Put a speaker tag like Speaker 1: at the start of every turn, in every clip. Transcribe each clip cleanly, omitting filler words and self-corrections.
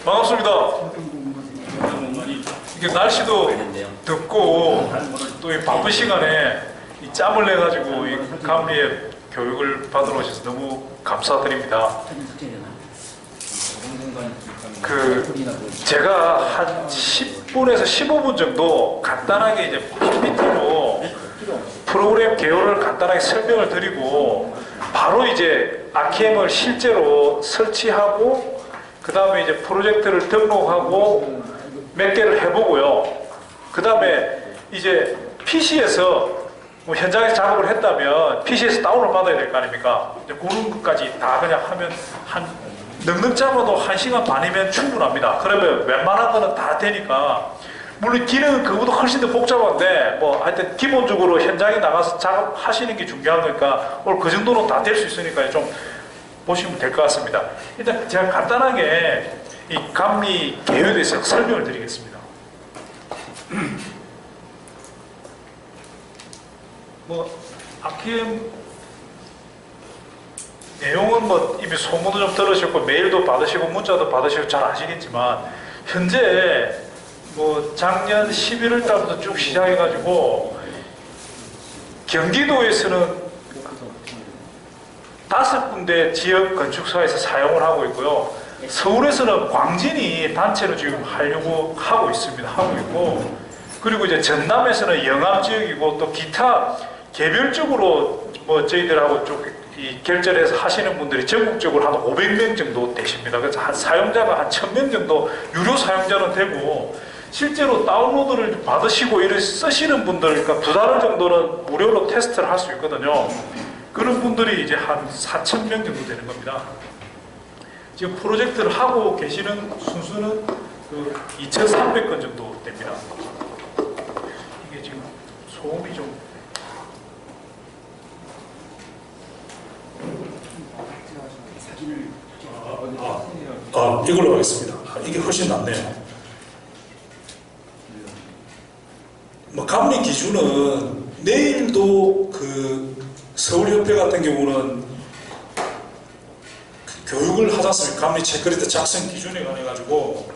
Speaker 1: 반갑습니다. 이게 날씨도 덥고 또 이 바쁜 시간에 이 짬을 내 가지고 이 감리에 교육을 받으러 오셔서 너무 감사드립니다. 제가 한 10분에서 15분 정도 간단하게 이제 PPT로 프로그램 개요를 간단하게 설명을 드리고 바로 이제 아키엠을 실제로 설치하고 그 다음에 이제 프로젝트를 등록하고 몇 개를 해보고요. 그 다음에 이제 PC에서 뭐 현장에서 작업을 했다면 PC에서 다운을 받아야 될 거 아닙니까? 이제 그런 것까지 다 그냥 하면 넉넉 잡아도 1시간 반이면 충분합니다. 그러면 웬만한 거는 다 되니까, 물론 기능은 그거보다 훨씬 더 복잡한데 뭐 하여튼 기본적으로 현장에 나가서 작업하시는 게 중요한 거니까 오늘 그 정도는 다 될 수 있으니까 좀 보시면 될 것 같습니다. 일단 제가 간단하게 이 감리 개요에 대해서 설명을 드리겠습니다. 뭐 아키엠 내용은 뭐 이미 소문도 좀 들으셨고 메일도 받으시고 문자도 받으시고 잘 아시겠지만, 현재 뭐 작년 11월 달부터 쭉 시작해가지고 경기도에서는 5군데 지역 건축사에서 사용을 하고 있고요. 서울에서는 광진이 단체로 지금 하려고 하고 있습니다. 하고 있고, 그리고 이제 전남에서는 영암 지역이고 또 기타 개별적으로 뭐 저희들하고 쭉 이 결제해서 하시는 분들이 전국적으로 한 500명 정도 되십니다. 그래서 한 사용자가 한 1000명 정도 유료 사용자는 되고, 실제로 다운로드를 받으시고 이를 쓰시는 분들, 그러니까 2달 정도는 무료로 테스트를 할 수 있거든요. 그런 분들이 이제 한 4000명 정도 되는 겁니다. 지금 프로젝트를 하고 계시는 순수는 그 2300건 정도 됩니다. 이게 지금 소음이 좀 이걸로 하겠습니다. 이게 훨씬 낫네요. 뭐 감리 기준은 내일도 그 서울협회 같은 경우는 그 교육을 하지 않습니까? 감리 체크리스트 작성 기준에 관해 가지고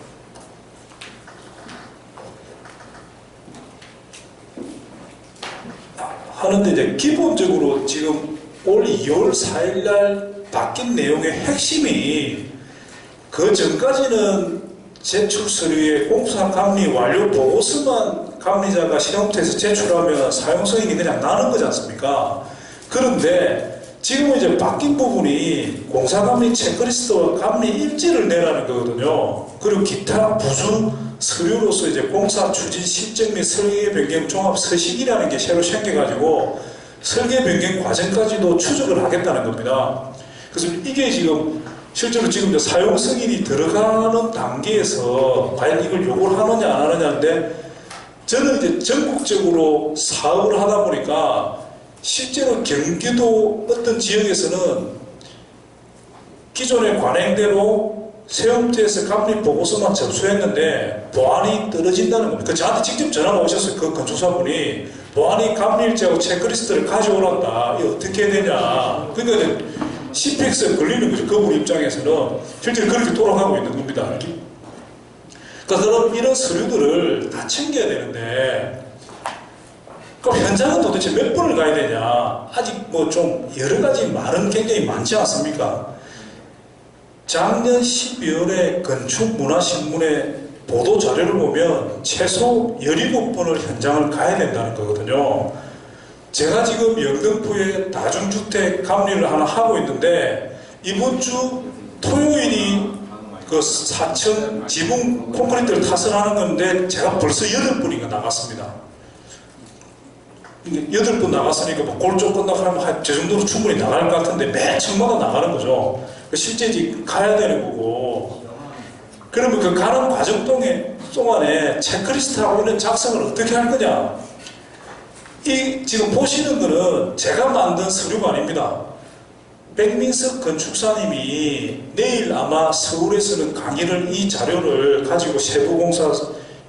Speaker 1: 하는데, 이제 기본적으로 지금 올 2월 4일 날 바뀐 내용의 핵심이, 그 전까지는 제출 서류에 공사 감리 완료 보고서만 감리자가 실험부터에서 제출하면 사용 승인이 그냥 나는 거지 않습니까? 그런데 지금은 이제 바뀐 부분이 공사 감리 체크리스트와 감리 일지를 내라는 거거든요. 그리고 기타 부수 서류로서 이제 공사 추진 실적 및 설계 변경 종합 서식이라는 게 새로 생겨가지고 설계 변경 과정까지도 추적을 하겠다는 겁니다. 그래서 이게 지금 실제로 지금 사용 승인이 들어가는 단계에서 과연 이걸 요구를 하느냐 안 하느냐인데, 저는 이제 전국적으로 사업을 하다 보니까 실제로 경기도 어떤 지역에서는 기존의 관행대로 세움터에서 감리 보고서만 접수했는데 보안이 떨어진다는 겁니다. 그 저한테 직접 전화가 오셨어요. 그 건축사분이 보안이 감리일지하고 체크리스트를 가져오란다. 이게 어떻게 해야 되냐. 그러니까 CPX에 걸리는 거죠. 그분 입장에서는 실제로 그렇게 돌아가고 있는 겁니다. 그러니까 그럼 이런 서류들을 다 챙겨야 되는데, 그럼 현장은 도대체 몇 번을 가야 되냐. 아직 뭐 좀 여러 가지 말은 굉장히 많지 않습니까? 작년 12월에 건축문화신문의 보도 자료를 보면 최소 17번을 현장을 가야 된다는 거거든요. 제가 지금 영등포에 다중주택 감리를 하나 하고 있는데, 이번 주 토요일이 그 4층 지붕 콘크리트를 타설하는 건데 제가 벌써 8번인가 나갔습니다. 8번 나갔으니까 뭐 골조 끝나고 하면 저 정도로 충분히 나갈 것 같은데 매 층마다 나가는 거죠. 실제 가야 되는 거고, 그러면 그 가는 과정 동안에 체크리스트하고 이런 작성을 어떻게 할 거냐. 이 지금 보시는 거는 제가 만든 서류가 아닙니다. 백민석 건축사님이 내일 아마 서울에서는 강의를, 이 자료를 가지고 세부공사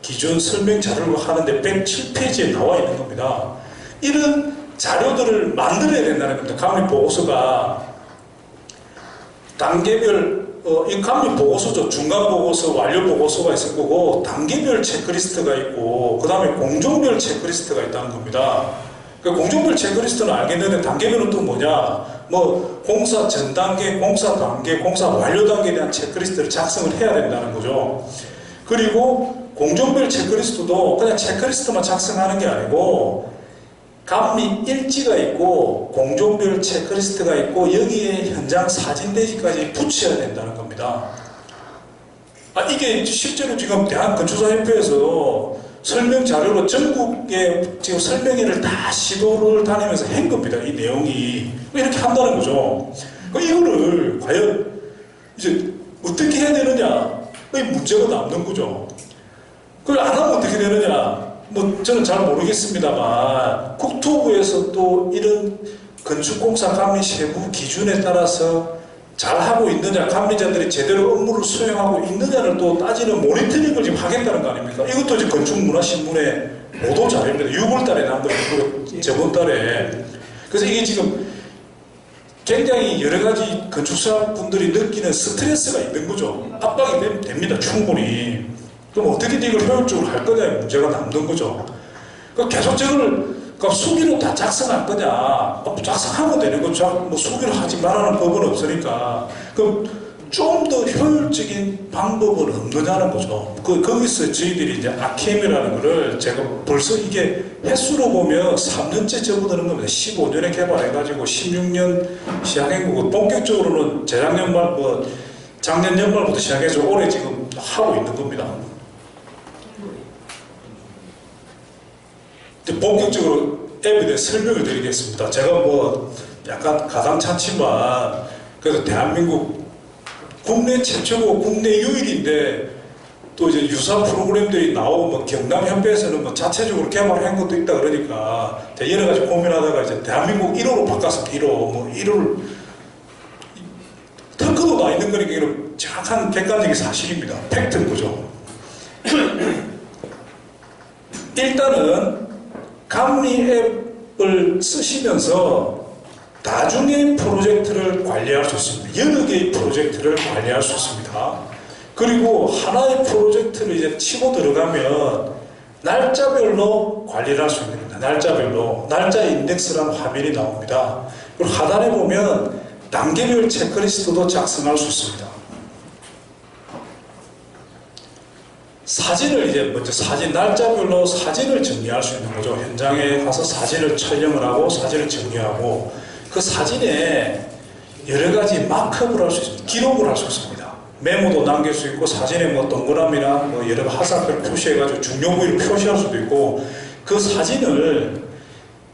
Speaker 1: 기준 설명 자료를 하는데 107페이지에 나와 있는 겁니다. 이런 자료들을 만들어야 된다는 겁니다. 감리 보고서가 단계별 이 감리 보고서죠. 중간 보고서, 완료 보고서가 있을 거고, 단계별 체크리스트가 있고, 그 다음에 공종별 체크리스트가 있다는 겁니다. 공종별 체크리스트는 알겠는데, 단계별은 또 뭐냐? 뭐, 공사 전 단계, 공사 단계, 공사 완료 단계에 대한 체크리스트를 작성을 해야 된다는 거죠. 그리고 공종별 체크리스트도 그냥 체크리스트만 작성하는 게 아니고, 감리 일지가 있고 공종별 체크리스트가 있고 여기에 현장 사진대지까지 붙여야 된다는 겁니다. 이게 실제로 지금 대한건축사협회에서 설명 자료로 전국에 지금 설명회를 다 시도를 다니면서 한 겁니다. 이 내용이 이렇게 한다는 거죠. 이거를 과연 이제 어떻게 해야 되느냐? 이 문제가 남는 거죠. 그걸 안 하면 어떻게 되느냐? 뭐 저는 잘 모르겠습니다만 국토부에서 또 이런 건축공사 감리 세부 기준에 따라서 잘하고 있느냐, 감리자들이 제대로 업무를 수행하고 있느냐를 또 따지는 모니터링을 지금 하겠다는 거 아닙니까? 이것도 지금 건축문화신문의 보도 자료입니다. 6월 달에 나온 거예요. 저번 달에. 그래서 이게 지금 굉장히 여러 가지 건축사 분들이 느끼는 스트레스가 있는 거죠. 압박이 됩니다. 충분히. 그럼 어떻게 이걸 효율적으로 할 거냐의 문제가 남는 거죠. 계속 저걸 수기로 다 작성할 거냐. 작성하면 되는 거죠. 뭐 수기로 하지 말라는 법은 없으니까. 그럼 좀 더 효율적인 방법은 없느냐는 거죠. 거기서 저희들이 이제 아케임이라는 거를 제가 벌써 이게 횟수로 보면 3년째 접어드는 겁니다. 15년에 개발해가지고 16년 시작한 거고, 본격적으로는 재작년 말, 작년 연말부터 시작해서 올해 지금 하고 있는 겁니다. 본격적으로 앱에 대해 설명을 드리겠습니다. 제가 약간 가당찮지만 그래도 대한민국 국내 최초고 국내 유일인데 또 이제 유사 프로그램들이 나오고 경남협회에서는 자체적으로 개발한 것도 있다 그러니까 여러 가지 고민하다가 이제 대한민국 1호로 바꿨습니다. 1호 1호를 특허도 나 있는 거니까 이런 정확한 객관적인 사실입니다. 팩트인 거죠. 일단은 감리 앱을 쓰시면서 나중에 프로젝트를 관리할 수 있습니다. 여러 개의 프로젝트를 관리할 수 있습니다. 그리고 하나의 프로젝트를 이제 치고 들어가면 날짜별로 관리를 할 수 있는 겁니다. 날짜별로. 날짜 인덱스라는 화면이 나옵니다. 그리고 하단에 보면 단계별 체크리스트도 작성할 수 있습니다. 사진을 이제 먼저 날짜별로 사진을 정리할 수 있는 거죠. 현장에 가서 사진을 촬영을 하고 사진을 정리하고 그 사진에 여러 가지 마크업을 할 수 있습니다. 기록을 할 수 있습니다. 메모도 남길 수 있고 사진에 동그라미나 여러 화살표를 표시해가지고 중요 부위를 표시할 수도 있고 그 사진을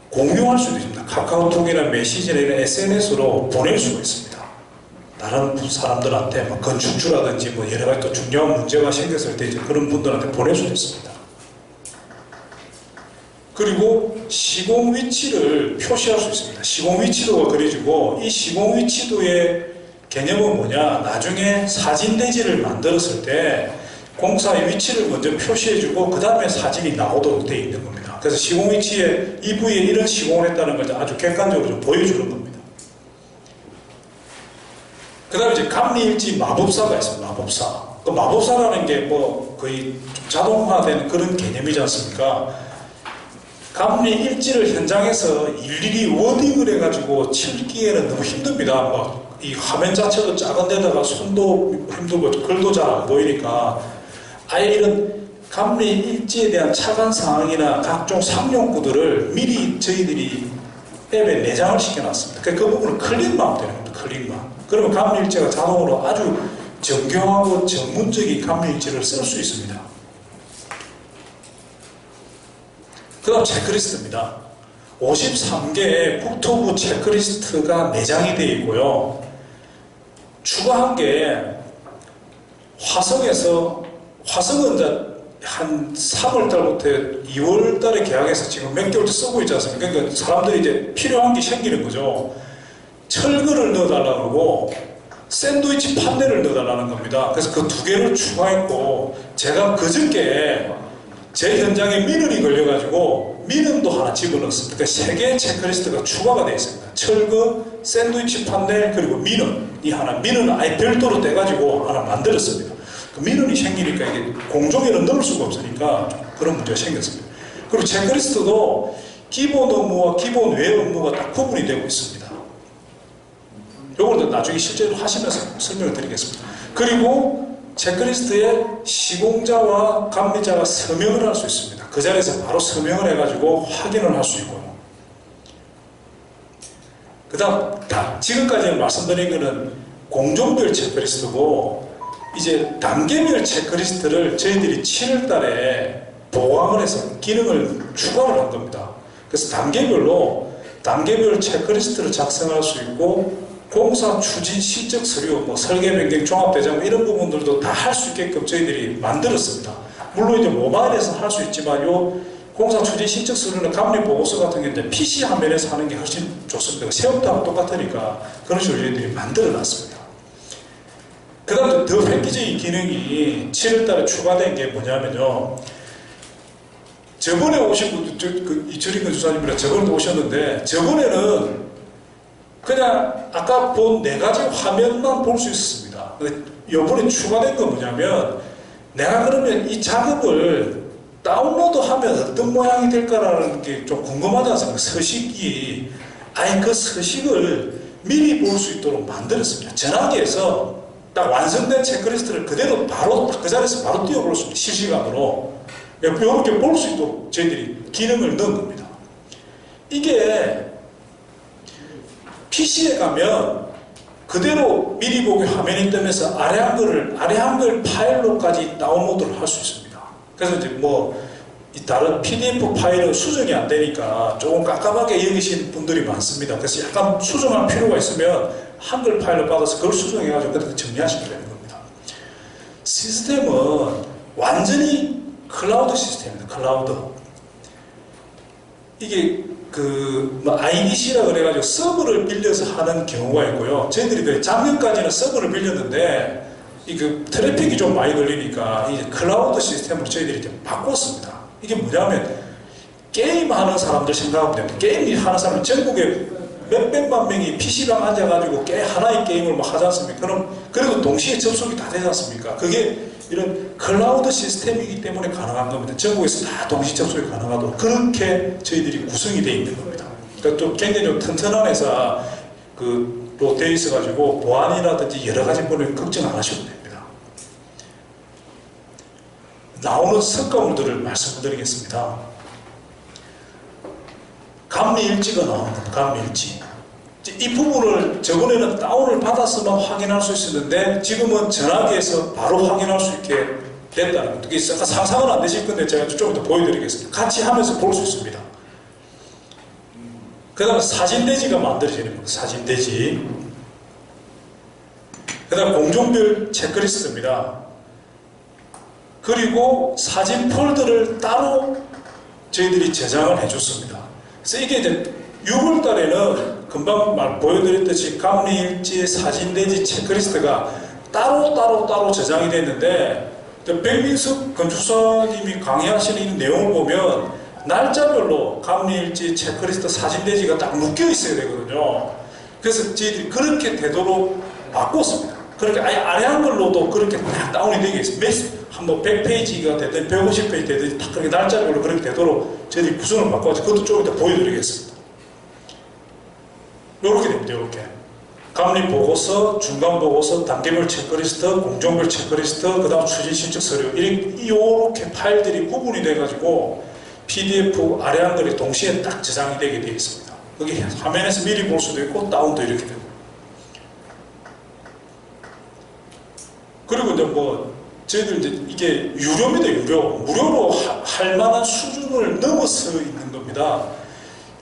Speaker 1: 공유할 수도 있습니다. 카카오톡이나 메시지나 이런 SNS로 보낼 수가 있습니다. 다른 사람들한테 건축주라든지 여러 가지 또 중요한 문제가 생겼을 때 이제 그런 분들한테 보낼 수도 있습니다. 그리고 시공 위치를 표시할 수 있습니다. 시공 위치도가 그려지고 이 시공 위치도의 개념은 뭐냐? 나중에 사진 대지를 만들었을 때 공사의 위치를 먼저 표시해주고 그 다음에 사진이 나오도록 되어 있는 겁니다. 그래서 시공 위치에 이 부위에 이런 시공을 했다는 걸 아주 객관적으로 좀 보여주는 겁니다. 그 다음에 이제 감리일지 마법사가 있습니다. 마법사. 그 마법사라는 게 거의 자동화되는 그런 개념이지 않습니까? 감리 일지를 현장에서 일일이 워딩을 해가지고 칠기에는 너무 힘듭니다. 이 화면 자체도 작은 데다가 손도 힘들고 글도 잘 안 보이니까 아예 이런 감리 일지에 대한 차관 사항이나 각종 상용구들을 미리 저희들이 앱에 내장을 시켜놨습니다. 그 부분을 클릭만 되는 겁니다. 클릭만. 그러면 감리 일지가 자동으로 아주 정교하고 전문적인 감리 일지를 쓸 수 있습니다. 그 다음 체크리스트입니다. 53개의 국토부 체크리스트가 내장이 되어 있고요. 추가한 게 화성은 이제 한 3월달부터 2월달에 계약해서 지금 몇 개월째 쓰고 있지 않습니까? 그러니까 사람들이 이제 필요한 게 생기는 거죠. 철근을 넣어달라고 그러고 샌드위치 판넬을 넣어달라는 겁니다. 그래서 그 두 개를 추가했고 제가 그저께 제 현장에 민원이 걸려가지고 민원도 하나 집어넣었습니다. 그러니까 3개의 체크리스트가 추가가 되어 있습니다. 철거, 샌드위치 판넬, 그리고 민원이 하나, 민원은 아예 별도로 떼가지고 하나 만들었습니다. 그 민원이 생기니까 이게 공종에는 넣을 수가 없으니까 그런 문제가 생겼습니다. 그리고 체크리스트도 기본 업무와 기본 외 업무가 딱 구분이 되고 있습니다. 요걸 나중에 실제로 하시면서 설명을 드리겠습니다. 그리고 체크리스트에 시공자와 감리자가 서명을 할 수 있습니다. 그 자리에서 바로 서명을 해가지고 확인을 할 수 있고요. 그 다음, 지금까지 말씀드린 것은 공종별 체크리스트고, 이제 단계별 체크리스트를 저희들이 7월 달에 보강을 해서 기능을 추가를 한 겁니다. 그래서 단계별 체크리스트를 작성할 수 있고, 공사 추진 실적 서류, 뭐 설계 변경 종합대장 이런 부분들도 다 할 수 있게끔 저희들이 만들었습니다. 물론 이제 모바일에서 할 수 있지만 요 공사 추진 실적 서류는 감리 보고서 같은 경우는 PC 화면에서 하는 게 훨씬 좋습니다. 세업도하고 똑같으니까 그런 식으로 저희들이 만들어 놨습니다. 그 다음 더 획기적인 기능이 7월 달에 추가된 게 뭐냐면요. 저번에 오신 분들, 이철인 주사님이랑 저번에 오셨는데, 저번에는 그냥 아까 본 4가지 화면만 볼 수 있었습니다. 이번에 추가된 건 뭐냐면, 내가 그러면 이 작업을 다운로드하면 어떤 모양이 될까라는 게 좀 궁금하지 않습니까? 서식이 아예 그 서식을 미리 볼 수 있도록 만들었습니다. 전화기에서 딱 완성된 체크리스트를 그대로 바로 그 자리에서 바로 띄워볼 수 있습니다. 실시간으로 이렇게 볼 수 있도록 저희들이 기능을 넣은 겁니다. 이게 PC에 가면 그대로 미리 보기 화면이 뜨면서 아래 한글 파일로까지 다운로드를 할 수 있습니다. 그래서 이제 뭐 이 다른 PDF 파일은 수정이 안 되니까 조금 깝깝하게 여기시는 분들이 많습니다. 그래서 약간 수정할 필요가 있으면 한글 파일로 받아서 그걸 수정해가지고 그렇게 정리하시면 되는 겁니다. 시스템은 완전히 클라우드 시스템입니다. 클라우드. 이게 IDC라 그래가지고 서버를 빌려서 하는 경우가 있고요. 저희들이 작년까지는 서버를 빌렸는데 트래픽이 좀 많이 걸리니까 이제 클라우드 시스템으로 저희들이 이제 바꿨습니다. 이게 뭐냐면 게임하는 사람들 생각하면 됩니다. 게임 하는 사람은 전국에 몇백만 명이 PC방 앉아가지고 하나의 게임을 막 하지 않습니까? 그리고 동시에 접속이 다 되지 않습니까? 그게 이런 클라우드 시스템이기 때문에 가능한 겁니다. 전국에서 다 동시 접속이 가능하도록 그렇게 저희들이 구성이 되어 있는 겁니다. 그러니까 또 굉장히 좀 튼튼한 회사로 되어 있어가지고 보안이라든지 여러 가지 부분을 걱정 안 하셔도 됩니다. 나오는 성과물들을 말씀드리겠습니다. 감리일지가 나오는 겁니다. 감리일지. 이 부분을 저번에는 다운을 받았으면 확인할 수 있었는데 지금은 전화기에서 바로 확인할 수 있게 됐다는 것도 이게 약간 상상은 안 되실 건데 제가 좀 더 보여드리겠습니다. 같이 하면서 볼 수 있습니다. 그 다음에 사진대지가 만들어지는 겁니다. 사진대지. 그 다음 공종별 체크리스트입니다. 그리고 사진 폴더를 따로 저희들이 제작을 해줬습니다. 그래서 이게 이제 6월 달에는 금방 보여드렸듯이 감리일지 사진대지 체크리스트가 따로 저장이 됐는데 백민석 건축사님이 강의하시는 이 내용을 보면 날짜별로 감리일지 체크리스트 사진대지가 딱 묶여 있어야 되거든요. 그래서 저희들이 그렇게 되도록 바꿨습니다. 그러니까 아예 아래 한글로도 그렇게 딱 다운이 되게 있습니다. 한번 100페이지가 되든 150페이지 되든 딱 그렇게 날짜별로 그렇게 되도록 저희들이 구성을 바꿔서 그것도 조금 이따 보여드리겠습니다. 요렇게 됩니다. 요렇게 감리 보고서, 중간 보고서, 단계별 체크리스트, 공종별 체크리스트, 그 다음 추진 실적 서류 이렇게 파일들이 구분이 돼가지고 PDF 아래 한글이 동시에 딱 저장이 되게 되어 있습니다. 거기 화면에서 미리 볼 수도 있고 다운도 이렇게 되고. 그리고 이제 저희들 이제 이게 유료입니다. 무료로 할 만한 수준을 넘어서 있는 겁니다.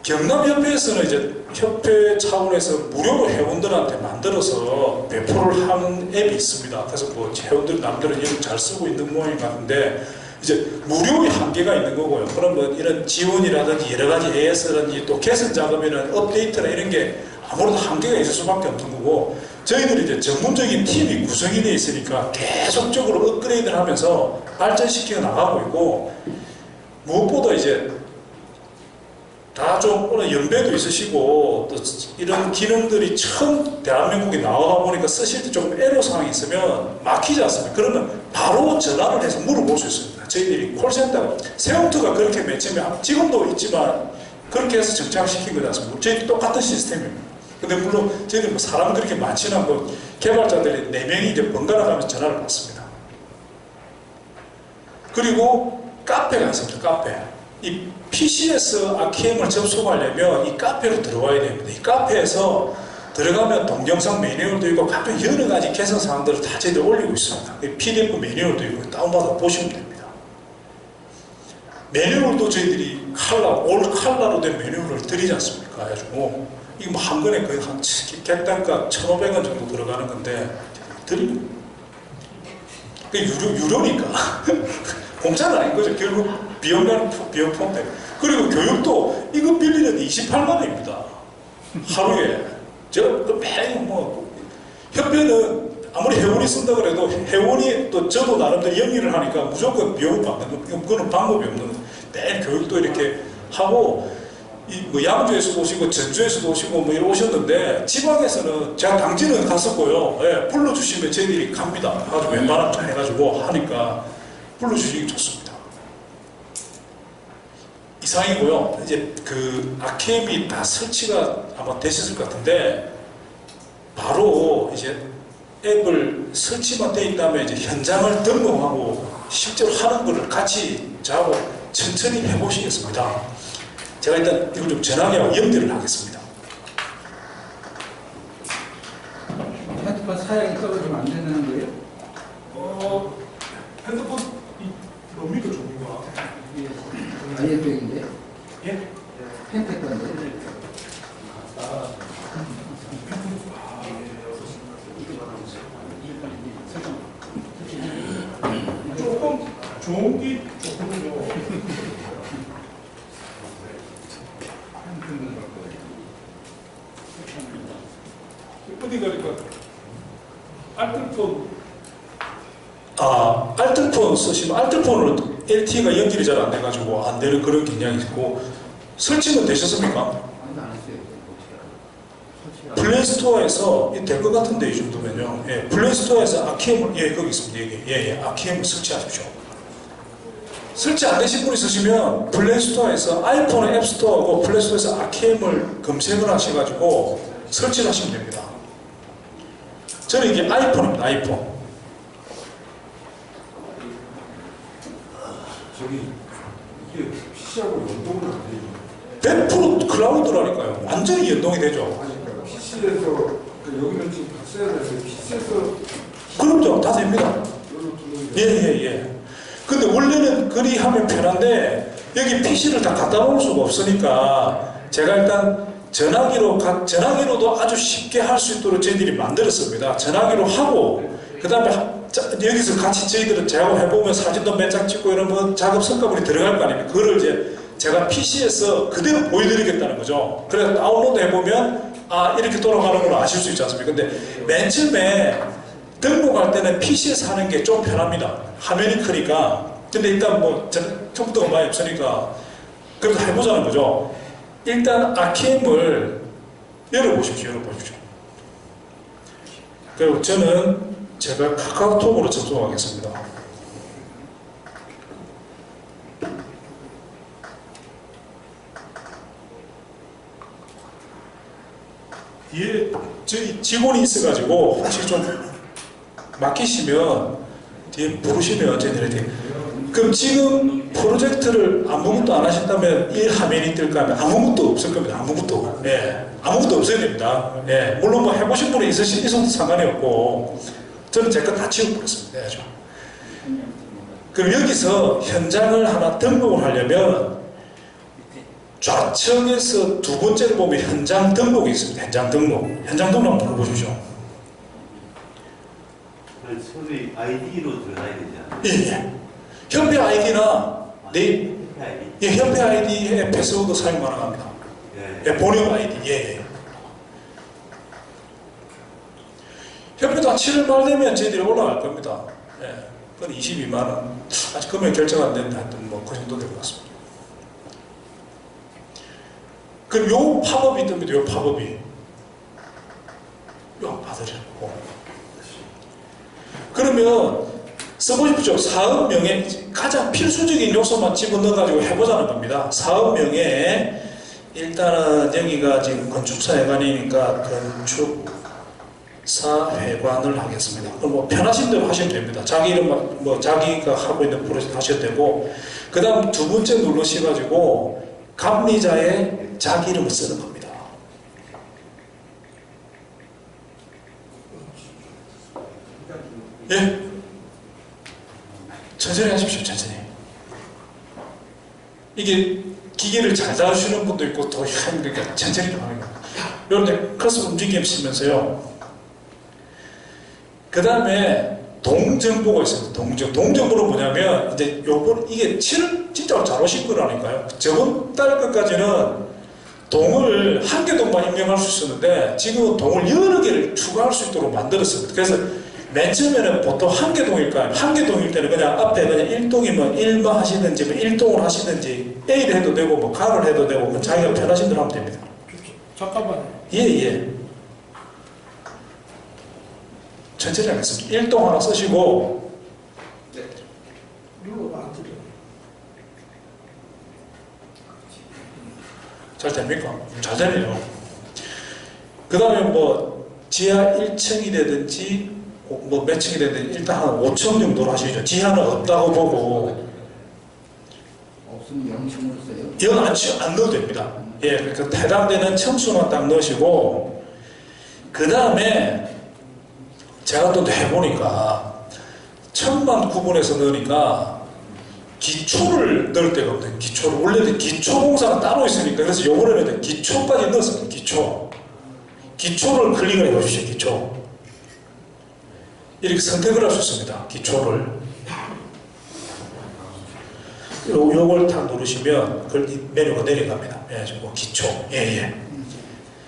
Speaker 1: 경남협회에서는 이제 협회 차원에서 무료로 회원들한테 만들어서 배포를 하는 앱이 있습니다. 그래서 회원들 남들은 이걸 잘 쓰고 있는 모양인 것 같은데 이제 무료의 한계가 있는 거고요. 그럼 이런 지원이라든지 여러 가지 AS라든지 또 개선 작업이나 업데이트나 이런 게 아무래도 한계가 있을 수밖에 없는 거고 저희들이 이제 전문적인 팀이 구성이 되어 있으니까 계속적으로 업그레이드를 하면서 발전시켜 나가고 있고 무엇보다 이제 다 좀 오늘 연배도 있으시고 또 이런 기능들이 처음 대한민국에 나와 보니까 쓰실 때 조금 애로사항이 있으면 막히지 않습니까? 그러면 바로 전화를 해서 물어볼 수 있습니다. 저희들이 콜센터, 세움트가 그렇게 맨 처음에 지금도 있지만 그렇게 해서 정착시킨 거지 않습니까? 저희 똑같은 시스템입니다. 근데 물론 저희들 뭐 사람 그렇게 많지는 않고 개발자들이 4명이 이제 번갈아 가면서 전화를 받습니다. 그리고 카페가 있습니다. 카페. 이 PCS RKM을 접속하려면 이 카페로 들어와야 됩니다. 이 카페에서 들어가면 동영상 매뉴얼도 있고 각종 여러 가지 개선 사항들을 다 저희들 올리고 있습니다. PDF 매뉴얼도 있고 다운받아 보시면 됩니다. 매뉴얼도 저희들이 올 컬러로 된 매뉴얼을 드리지 않습니까? 해가지고 이거 뭐 한 권에 거의 한 객단가 1,500원 정도 들어가는 건데 드립니다. 유료니까 공짜는 아닌 거죠. 결국 비용 포함돼. 그리고 교육도 이거 빌리는 28만 원입니다. 하루에. 제가 매일 뭐 협회는 아무리 회원이 쓴다 그래도 회원이 또 저도 나름대로 영위를 하니까 무조건 비용을 받는 거. 그거는 방법이 없는 거. 매일 교육도 이렇게 하고 뭐 양주에서도 오시고 전주에서도 오시고 뭐 이렇게 오셨는데 지방에서는 제가 당진은 갔었고요. 예, 불러주시면 저희들이 갑니다. 아주 웬만하면 잘 해가지고 하니까 불러주시기 좋습니다. 이상이고요. 이제 그 RKM이 다 설치가 아마 되셨을 것 같은데 바로 이제 앱을 설치만 돼 있다면 이제 현장을 등록하고 실제로 하는 거를 같이 저하고 천천히 해보시겠습니다. 제가 일단 이걸 좀 전화기하고 연결을 하겠습니다.
Speaker 2: 핸드폰 사양이 떨어지면 안 되는 거예요?
Speaker 1: 핸드폰 뭡니까 종류가?
Speaker 2: 아이엠백인데?
Speaker 1: 예?
Speaker 2: 펜텍 건데?
Speaker 1: 조금 좋은 게 조금요. 어디 가니까 알뜰폰 알뜰폰 쓰시면 알뜰폰으로 LTE가 연결이 잘 안 돼가지고 안 되는 그런 경향이 있고 설치는 되셨습니까? 플레이스토어에서 될 것 같은데 이 정도면요. 예, 플레이스토어에서 RKM을 거기 있습니다. 예, RKM을 설치하십시오. 설치 안 되신 분 있으시면 플레이스토어에서 아이폰의 앱스토어하고 플레이스토어에서 RKM을 검색을 하셔가지고 설치를 하시면 됩니다. 저는 이게 아이폰입니다. 아이폰.
Speaker 3: 저기 이게 PC하고 연동은 안 되죠?
Speaker 1: 100% 클라우드라니까요. 완전히 연동이 되죠.
Speaker 3: 아니 그러니까 PC에서 여기는 지금 다 써야 돼서 PC에서
Speaker 1: 그럼요. 다 됩니다. 예. 근데 원래는 그리 하면 편한데 여기 PC를 다 갖다 놓을 수가 없으니까 제가 일단 전화기로도 아주 쉽게 할 수 있도록 저희들이 만들었습니다. 전화기로 하고 그 다음에 여기서 같이 저희들은 제하고 해보면 사진도 몇 장 찍고 이러면 작업 성과물이 들어갈 거 아닙니까? 그거를 이제 제가 PC에서 그대로 보여드리겠다는 거죠. 그래서 다운로드 해보면 이렇게 돌아가는 걸 아실 수 있지 않습니까? 근데 맨 처음에 등록할 때는 PC에서 하는 게 좀 편합니다. 화면이 크니까. 근데 일단 뭐 컴퓨터가 많이 없으니까 그래도 해보자는 거죠. 일단 RKM을 열어보십시오. 그리고 저는 제가 카카오톡으로 접속하겠습니다. 뒤에 저희 직원이 있어가지고 혹시 좀 맡기시면 뒤에 부르시면 저희들한테 그럼 지금 프로젝트를 아무것도 안 하신다면 이 화면이 뜰까 하면 아무것도 없을 겁니다. 아무것도. 예. 아무것도 없어야 됩니다. 예. 물론 뭐 해보신 분이 있어도 상관이 없고 저는 제 거 다 지워버렸습니다. 해야죠. 그럼 여기서 현장을 하나 등록을 하려면 좌측에서 두 번째로 보면 현장 등록이 있습니다. 현장 등록 한번 눌러보십시오.
Speaker 4: 소리 아이디로 들어가야 되지 않나요?
Speaker 1: 예. 협회 아이디나 협회 아이디에 패스워드 사용 가능합니다. 예, 본인 아이디. 예. 협회도 한 7월 말 되면 저희들이 올라갈 겁니다. 예. 그건 22만 원. 아직 금액 결정 안 됐는데 하여튼 뭐 그 정도 될 것 같습니다. 그럼 요 팝업이 뜹니다. 요 팝업이. 요 받으려고. 그러면 써보십시오. 사업명에 가장 필수적인 요소만 집어넣어가지고 해보자는 겁니다. 사업명에 일단은 여기가 지금 건축사회관이니까 건축사회관을 하겠습니다. 그럼 뭐 편하신 대로 하시면 됩니다. 자기 이름, 뭐 자기가 하고 있는 프로젝트 하셔도 되고, 그 다음 두 번째 누르셔가지고 감리자의 자기 이름을 쓰는 겁니다. 예? 천천히 하십시오. 천천히. 이게 기계를 잘 다루시는 분도 있고 더 힘드니까 천천히 좀 하는 거예요. 그런데 크로스 움직이시면서요. 그 다음에 동정보가 있습니다. 동정보는 뭐냐면 이제 요번 이게 칠을 진짜 잘 오신 거라니까요. 저번 달 것까지는 동을 한 개 동만 입력할 수 있었는데 지금은 동을 여러 개를 추가할 수 있도록 만들었습니다. 그래서 맨 처음에는 보통 한 개 동일까요? 한 개 동일 때는 그냥 앞에 그냥 1동이면 1만 하시든지 뭐 1동을 하시든지 A를 해도 되고 뭐 각을 해도 되고 뭐 자기가 편하신 대로 하면 됩니다.
Speaker 5: 잠깐만요.
Speaker 1: 예. 천천히 하겠습니다. 1동 하나 쓰시고
Speaker 5: 눌러도 안 들려.
Speaker 1: 잘 됩니까? 잘 되네요. 그 다음에 뭐 지하 1층이라든지 뭐 몇 층이 되든 일단 한 5층 정도로 하시죠. 지하는 없다고 보고
Speaker 2: 없으면 0층으로 써요?
Speaker 1: 안 넣어도 됩니다. 예, 그러니까 해당되는 층수만 딱 넣으시고 그 다음에 제가 또 해보니까 층만 구분해서 넣으니까 기초를 넣을 데가 없어요. 기초를 원래는 기초공사가 따로 있으니까 그래서 요번에는 기초까지 넣었습니다. 기초를 클릭을 해보십시오. 기초 이렇게 선택을 할 수 있습니다. 기초를. 요걸 딱 누르시면 그 메뉴가 내려갑니다. 예, 뭐 기초. 예.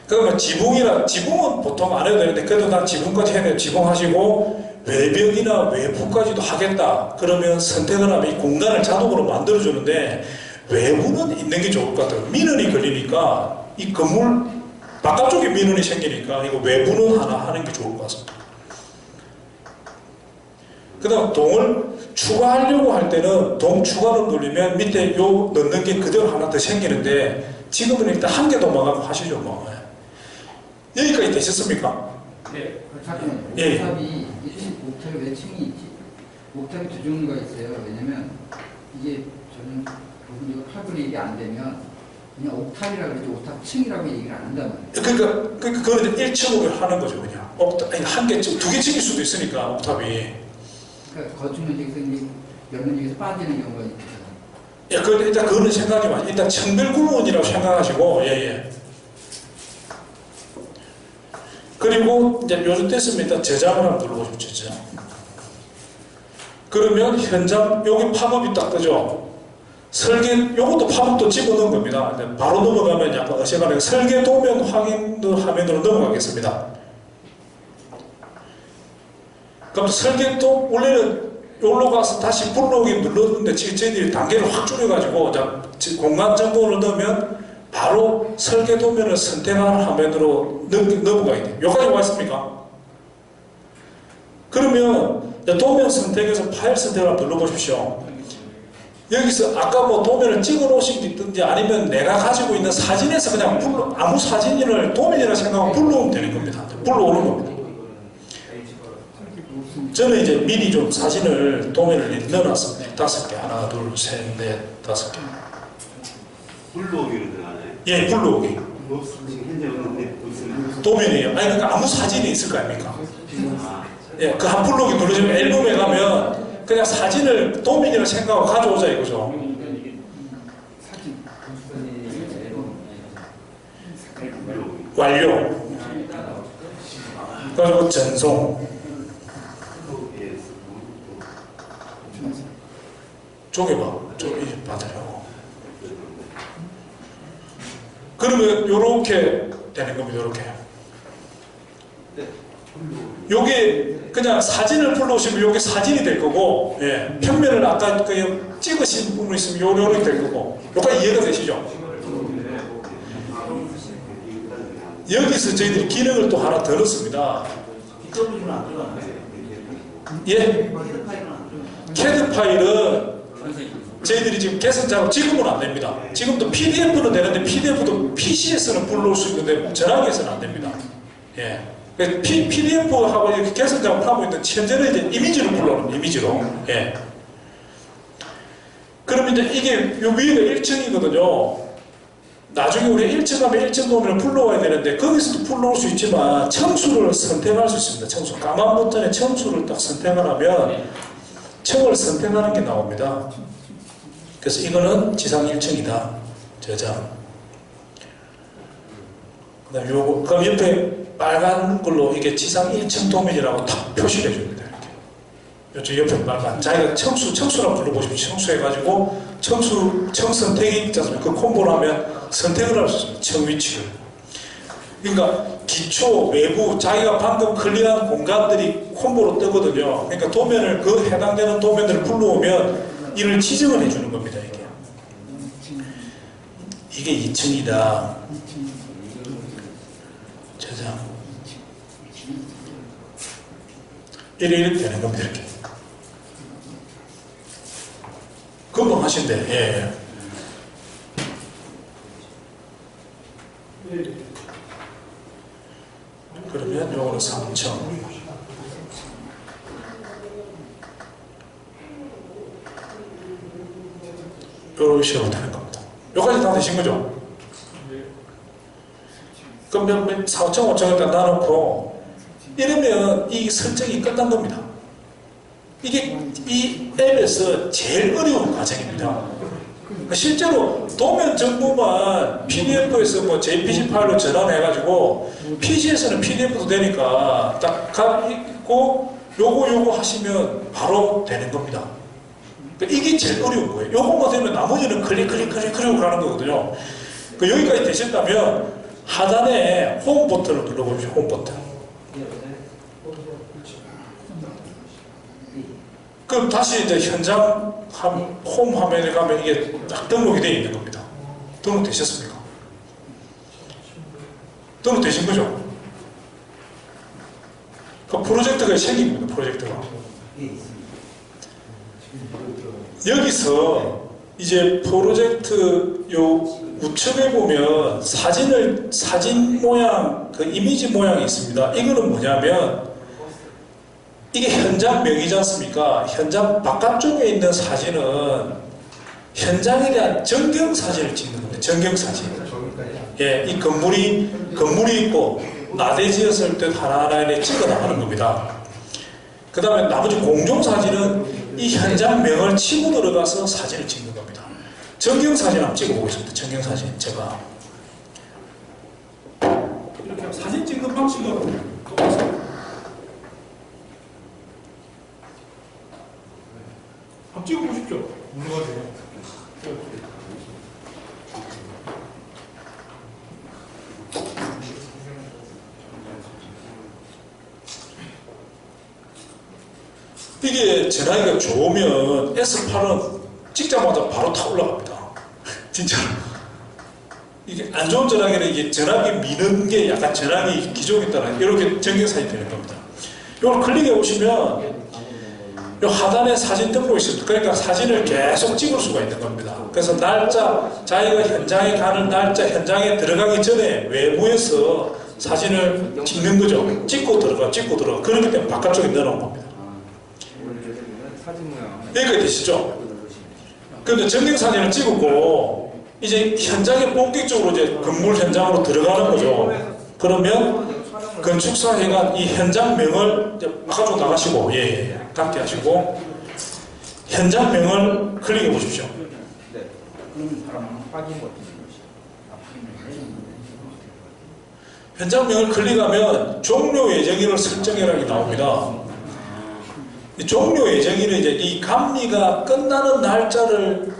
Speaker 1: 그러면 지붕은 보통 안 해도 되는데 그래도 난 지붕까지 해야 돼요. 지붕하시고 외벽이나 외부까지도 하겠다. 그러면 선택을 하면 이 공간을 자동으로 만들어주는데 외부는 있는 게 좋을 것 같아요. 민원이 걸리니까 이 건물 바깥쪽에 민원이 생기니까 이거 외부는 하나 하는 게 좋을 것 같습니다. 그 다음 동을 추가하려고 할 때는 동 추가를 누르면 밑에 요 넣는 게 그대로 하나 더 생기는데 지금은 일단 한 개 동만 하시죠 뭐. 여기까지 되셨습니까?
Speaker 2: 네. 잠깐만요.
Speaker 1: 예.
Speaker 2: 옥탑이 옥탑이 왜 층이 있지? 옥탑이 두 종류가 있어요. 왜냐면 이게 저는 이거 팔분이 이게 안 되면 그냥 옥탑이라고 그러지 옥탑층이라고 얘기를 안 한단 말이에요.
Speaker 1: 그러니까 그거는 1층으로 하는 거죠 그냥. 한 개층, 두 개층일 수도 있으니까 옥탑이.
Speaker 2: 그러니까 건축 면적에서 몇 면적에서 빠지는 경우가 있죠.
Speaker 1: 예, 일단 그거는 생각하지 마시고 일단 청별구문이라고 생각하시고 예. 그리고 이제 요즘 됐으면 일단 저장을 한번 눌러보십시오. 저장. 그러면 현장 여기 팝업이 딱 뜨죠. 요것도 팝업도 집어넣은 겁니다. 바로 넘어가면 약간 어색하네요. 설계 도면 확인 화면으로 넘어가겠습니다. 그럼 설계도 원래는 여기로 가서 다시 불러오기 눌렀는데 지금 저희들이 단계를 확 줄여가지고 공간 정보를 넣으면 바로 설계 도면을 선택하는 화면으로 넘어가야 돼요. 여기까지 와 있습니까? 그러면 도면 선택에서 파일 선택을 한번 눌러보십시오. 여기서 아까 뭐 도면을 찍어 놓으신 게 있든지 아니면 내가 가지고 있는 사진에서 그냥 아무 사진을 도면이라 생각하고 불러오면 되는 겁니다. 불러오는 겁니다. 저는 이제 미리 좀 사진을 도면을 넣어놨습니다. 5개. 하나, 둘, 셋, 넷, 5개.
Speaker 4: 불러오기로 들어가나요?
Speaker 1: 예, 불러오기.
Speaker 4: 지금 현재 없는데 무슨
Speaker 1: 도면이에요. 아니, 그러니까 아무 사진이 있을 거 아닙니까?
Speaker 4: 아,
Speaker 1: 예, 그 한 불러오기 누르시면 앨범에 가면 그냥 사진을 도면이라 생각하고 가져오자 이거죠. 완료. 그리고 전송. 쪼개봐. 받으려고. 그러면 요렇게 되는 겁니다. 요렇게. 요게 그냥 사진을 불러오시면 요게 사진이 될 거고, 예. 평면을 아까 찍으신 부분이 있으면 요렇게 될 거고. 요까지 이해가 되시죠? 여기서 저희들이 기능을 또 하나 더 넣습니다.
Speaker 4: BW는 안 들어가나요?
Speaker 1: 예?
Speaker 4: 캐드 파일은 안 들어가나요?
Speaker 1: 캐드 파일은 저희들이 지금 개선 작업 지금은 안 됩니다. 지금도 PDF는 되는데 PDF도 PC에서는 불러올 수 있는데 전화기에서는 안 됩니다. 예. PDF하고 이렇게 개선 작업하고 있는 현재는 이제 이미지로 불러오는 이미지로. 예. 그러면 이제 이게 요 위에가 1층이거든요. 나중에 우리 1층 가면 1층 도면을 불러와야 되는데 거기서도 불러올 수 있지만 청수를 선택할 수 있습니다. 청수. 까만 버튼에 청수를 딱 선택을 하면 층을 선택하는 게 나옵니다. 그래서 이거는 지상 1층이다. 저장. 그다음 요거 그럼 옆에 빨간 걸로 이게 지상 1층 도면이라고 딱 표시를 해줍니다. 이렇게. 이쪽 옆에 빨간 자기가 청수라고 불러보시면 청수해가지고 청 선택이 있지 않습니까? 그 콤보를 하면 선택을 할 수 있습니다. 청 위치를. 그러니까 기초, 외부, 자기가 방금 클릭한 공간들이 콤보로 뜨거든요. 그러니까 도면을 그 해당되는 도면들을 불러오면 이를 지정을 해주는 겁니다. 이게 2층이다. 저장. 이렇게 되는 겁니다. 이렇게. 금방 하신대. 예. 그러면 요거는 3층. 요런 식으로 되는 겁니다. 요까지 다 되신 거죠? 그럼 4층, 5층 일단 나눠놓고 이러면 이 설정이 끝난 겁니다. 이게 이 앱에서 제일 어려운 과정입니다. 실제로 도면 정보만 PDF에서 뭐 JPG 파일로 전환해가지고 PC에서는 PDF도 되니까 딱 있고 요거 하시면 바로 되는 겁니다. 이게 제일 어려운 거예요. 요거만 되면 나머지는 클릭 가는 거거든요. 여기까지 되셨다면 하단에 홈 버튼을 눌러보십시오. 홈 버튼. 그럼 다시 이제 현장 홈 화면에 가면 이게 딱 등록이 되어 있는 겁니다. 등록되셨습니까? 등록되신 거죠? 그 프로젝트가 생긴 겁니다. 프로젝트가. 여기서 이제 프로젝트 요 우측에 보면 사진 모양, 그 이미지 모양이 있습니다. 이거는 뭐냐면 이게 현장명이지 않습니까? 현장 바깥쪽에 있는 사진은 현장에 대한 전경사진을 찍는 겁니다. 전경사진. 예, 이 건물이 있고 나대지었을 때 하나하나 찍어 나가는 겁니다. 그 다음에 나머지 공종사진은 이 현장명을 치고 들어가서 사진을 찍는 겁니다. 전경사진 한번 찍어보겠습니다. 전경사진. 제가 이렇게 사진 찍는 방식은 똑같습니다. 한번 찍어보십시오. 물러가세요. 이게 전화기가 좋으면 S8은 찍자마자 바로 타 올라갑니다. 진짜로. 이게 안 좋은 전화기는 이게 전화기 미는 게 약간 전화기 기종에 따라 이렇게 전경사진이 되는 겁니다. 이걸 클릭해 보시면 이 하단에 사진 등록이 있습니다. 그러니까 사진을 계속 찍을 수가 있는 겁니다. 그래서 날짜, 자기가 현장에 가는 날짜, 현장에 들어가기 전에 외부에서 사진을 찍는 거죠. 찍고 들어가. 그렇기 때문에 바깥쪽에 넣어놓은 겁니다. 여기까지 되시죠? 그런데 전경사진을 찍었고 이제 현장에 본격적으로 이제 건물 현장으로 들어가는 거죠. 그러면 건축사회관 이 현장명을 바깥으로 나가시고 닫게 하시고 현장명을 클릭해 보십시오.
Speaker 2: 네. 그러면 바로 확인 버튼
Speaker 1: 현장명을 클릭하면 종료 예정일을 설정이라는 게 나옵니다. 이 종료 예정일은 이제 이 감리가 끝나는 날짜를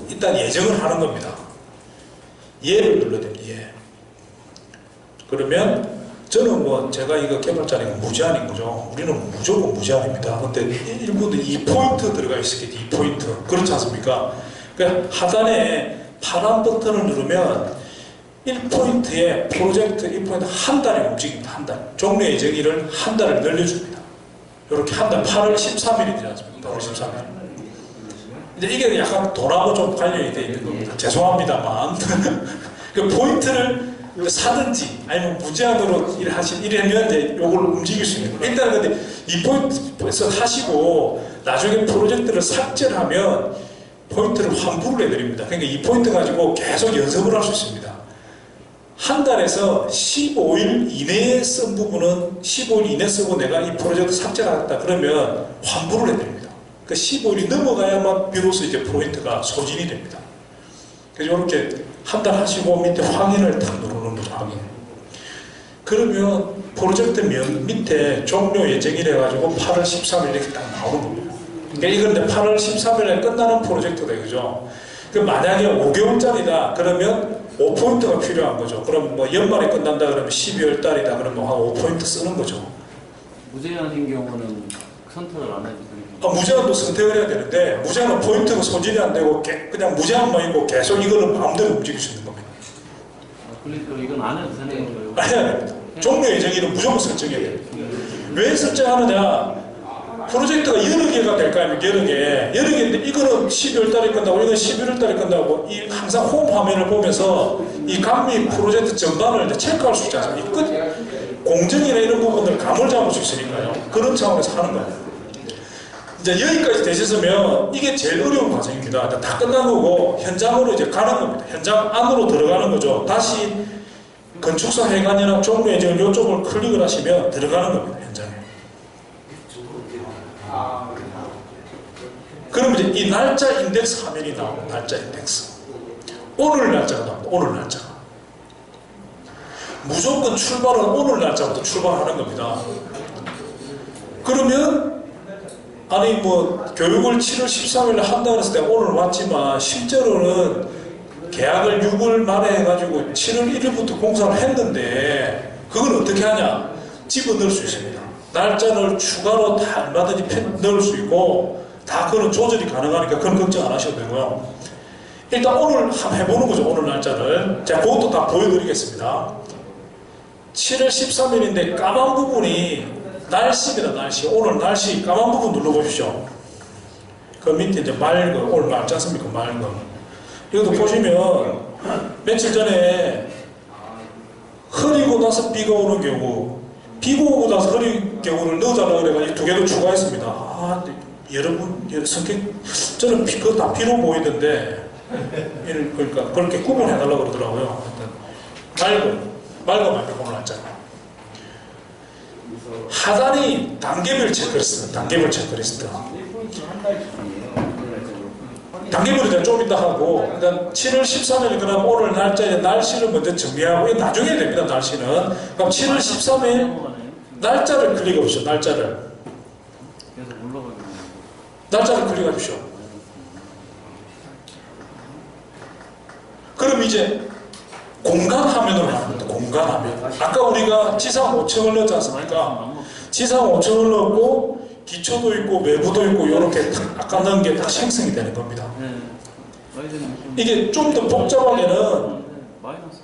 Speaker 1: 일단 예정을 하는 겁니다. 예를 눌러야 됩니다. 예. 그러면 저는 뭐 제가 이거 개발자니까 무제한인 거죠. 우리는 무조건 무제한입니다. 근데 일부는 2포인트 들어가 있을게 2포인트. 그렇지 않습니까? 그러니까 하단에 파란 버튼을 누르면 1포인트의 프로젝트 1포인트 한 달에 움직입니다. 한 달. 종료 예정일을 한 달을 늘려줍니다. 이렇게 한 달, 8월 13일이 되지 않습니까? 8월 13일. 이제 이게 약간 돈하고 좀 관련이 되어 있는 겁니다. 죄송합니다만. 그 포인트를 사든지 아니면 무제한으로 일하면 이제 요걸 움직일 수 있는 거예요. 일단 근데 이 포인트에서 하시고 나중에 프로젝트를 삭제를 하면 포인트를 환불을 해드립니다. 그러니까 이 포인트 가지고 계속 연습을 할 수 있습니다. 한 달에서 15일 이내에 쓴 부분은 15일 이내 쓰고 내가 이 프로젝트 삭제를 하겠다 그러면 환불을 해드립니다. 그 15일이 넘어가야만 비로소 이제 포인트가 소진이 됩니다. 그래서 이렇게 한 달 하시고 밑에 확인을 딱 누르는 거죠. 확인. 그러면 프로젝트 밑에 종료 예정일 해가지고 8월 13일 이렇게 딱 나오는 겁니다. 그러니까 이건데 8월 13일에 끝나는 프로젝트다 이거죠. 그 만약에 5개월짜리다 그러면 5포인트가 필요한 거죠. 그럼 뭐 연말에 끝난다 그러면 12월 달이다 그러면 한 5포인트 쓰는 거죠.
Speaker 5: 무제한인 경우는 선택을 안 해도 되는
Speaker 1: 무제한도 선택을 해야 되는데 무제한은 포인트가 소진이 안 되고 그냥 무제한만 있고 계속 이거는 마음대로 움직일 수 있는 겁니다.
Speaker 5: 그러니까 이건 안 해도 되는 거예요?
Speaker 1: 해야 됩니다. 종료 예정일은 무조건 설정해야 됩니다. 왜 설정하느냐? 프로젝트가 여러 개가 될까 하면 여러 개인데 이거는 12월 달에 끝나고 이건 11월 달에 끝나고 이 항상 홈 화면을 보면서 이 감리 프로젝트 전반을 이제 체크할 수 있지 않습니까? 공정이나 이런 부분들 감을 잡을 수 있으니까요. 그런 차원에서 하는 거예요. 이제 여기까지 되셨으면 이게 제일 어려운 과정입니다. 다 끝난 거고 현장으로 이제 가는 겁니다. 현장 안으로 들어가는 거죠. 다시 건축사 회관이나 종료 예정일 이쪽을 클릭을 하시면 들어가는 겁니다. 현장에. 그러면 이제 이 날짜 인덱스 화면이 나옵니다. 날짜 인덱스. 오늘 날짜가 나옵니다. 오늘 날짜가. 무조건 출발은 오늘 날짜부터 출발하는 겁니다. 그러면 아니 뭐 교육을 7월 13일에 한다고 했을 때 오늘 왔지만 실제로는 계약을 6월 말에 해가지고 7월 1일부터 공사를 했는데 그걸 어떻게 하냐? 집어넣을 수 있습니다. 날짜를 추가로 다 얼마든지 넣을 수 있고 다 그런 조절이 가능하니까 그런 걱정 안 하셔도 되고요. 일단 오늘 한번 해보는 거죠. 오늘 날짜를. 제가 그것도 다 보여드리겠습니다. 7월 13일인데 까만 부분이 날씨입니다. 날씨. 오늘 날씨 까만 부분 눌러보십시오. 그 밑에 이제 맑음. 오늘 맑지 않습니까? 맑음. 이것도 보시면 며칠 전에 흐리고 나서 비가 오는 경우 비가 오고 나서 흐린 경우를 넣어달라고 그래가지고 두 개도 추가했습니다. 여러분 성격 저는 그거 다 비로 보이던데 그러니까 그렇게 구분해달라고 그러더라고요. 맑음 오늘 날짜. 하단이 단계별 체크리스트, 단계별 체크리스트. 단계별은 좀 이따 하고, 일단 7월 13일, 그럼 오늘 날짜에 날씨를 먼저 정리하고, 이거 나중에 해야 됩니다, 날씨는. 그럼 7월 13일, 날짜를 클릭해 보시죠, 날짜를. 날짜를 클릭해 주십시오. 그럼 이제, 공간 화면으로 나옵니다. 공간 화면. 아까 우리가 지상 5층을 넣었지 않습니까? 지상 5층을 넣었고 기초도 있고 외부도 있고 이렇게 아까 넣은 게 다 생성이 되는 겁니다. 이게 좀 더 복잡하게는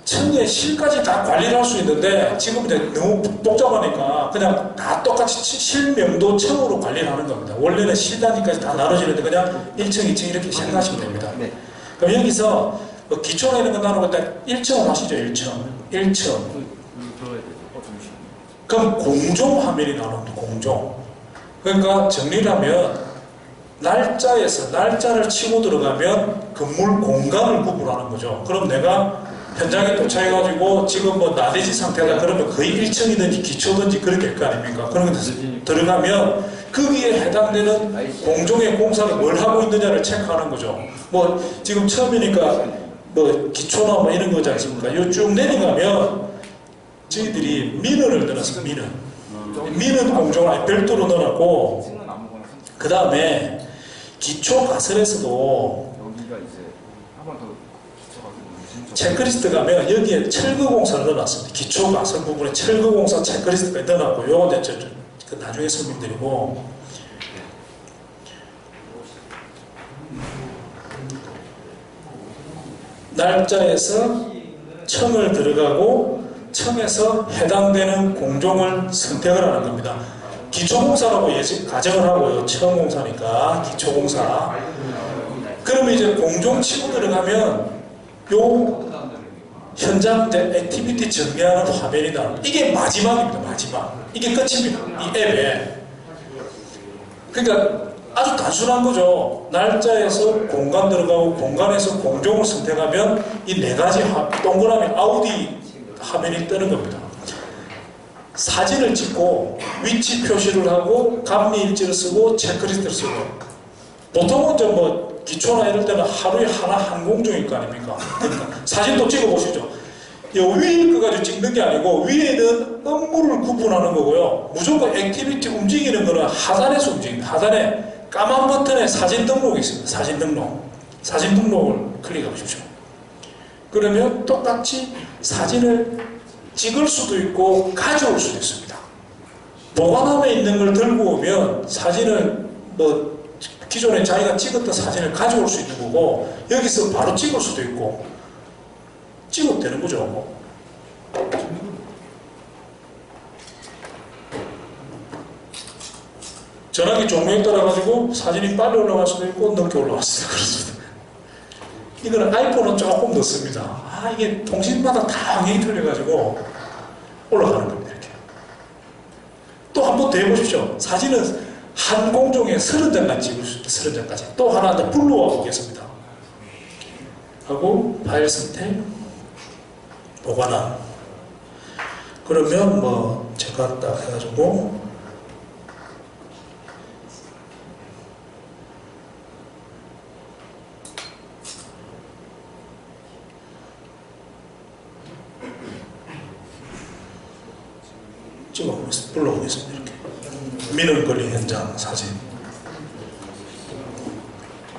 Speaker 1: 층의 실까지 다 관리를 할 수 있는데 지금 이제 너무 복잡하니까 그냥 다 똑같이 실명도 층으로 관리를 하는 겁니다. 원래는 실 단위까지 다 나눠지는데 그냥 1층, 2층 이렇게 생각하시면 됩니다. 그럼 여기서 기초나 이런 거 나누고 딱 1층을 하시죠. 1층. 그럼 공종 화면이 나옵니다. 공종. 그러니까 정리를 하면 날짜에서 날짜를 치고 들어가면 건물 공간을 구분하는 거죠. 그럼 내가 현장에 도착해가지고 지금 뭐 나대지 상태다 그러면 거의 1층이든지 기초든지 그렇게 할 거 아닙니까? 그런 거 들어가면 거기에 해당되는 공종의 공사를 뭘 하고 있느냐를 체크하는 거죠. 뭐 지금 처음이니까 뭐 기초나 뭐 이런 거지 않습니까? 요 쭉 내려가면 저희들이 민원을 넣어놨어요. 민원 공종을 별도로 넣어놨고 그 다음에 기초 가설에서도 체크리스트 가면 여기에 철거 공사를 넣어놨습니다. 기초 가설 부분에 철거 공사 체크리스트가 넣어놨고 요건 이제 나중에 설명드리고 날짜에서 청을 들어가고 청에서 해당되는 공종을 선택을 하는 겁니다. 기초공사라고 가정을 하고요. 청공사니까 기초공사. 그러면 이제 공종 치고 들어가면 요 현장 액티비티 정리하는 화면이 나옵니다. 이게 마지막입니다. 마지막. 이게 끝입니다. 이 앱에. 그러니까 아주 단순한 거죠. 날짜에서 공간 들어가고 공간에서 공종을 선택하면 이 네 가지 동그라미 아우디 화면이 뜨는 겁니다. 사진을 찍고 위치 표시를 하고 감리일지를 쓰고 체크리스트를 쓰고 보통은 좀 뭐 기초나 이럴 때는 하루에 하나 한 공종일 거 아닙니까? 그러니까 사진도 찍어 보시죠. 이 위에 거 가지고 찍는 게 아니고 위에는 업무를 구분하는 거고요. 무조건 액티비티 움직이는 거는 하단에서 움직입니다. 하단에 까만 버튼에 사진 등록이 있습니다. 사진 등록. 사진 등록을 클릭해 보십시오. 그러면 똑같이 사진을 찍을 수도 있고 가져올 수도 있습니다. 보관함에 있는 걸 들고 오면 사진을 뭐 기존에 자기가 찍었던 사진을 가져올 수 있는 거고 여기서 바로 찍을 수도 있고 찍어도 되는 거죠. 전화기 종류에 따라 가지고 사진이 빨리 올라갈 수도 있고 늦게 올라갈 수도 있고 그렇습니다. 이거는 아이폰은 조금 늦습니다. 이게 통신마다 다 방향이 틀려가지고 올라가는 겁니다. 이렇게. 또 한 번 더 해보십시오. 사진은 한 공종에 30장까지 찍을 수 있습니다. 30장까지. 또 하나 더 불러와 보겠습니다. 하고 파일 선택, 보관함. 그러면 뭐 제가 딱 해가지고 찍어보겠습니다. 불러보겠습니다. 이렇게. 민원거리 현장 사진.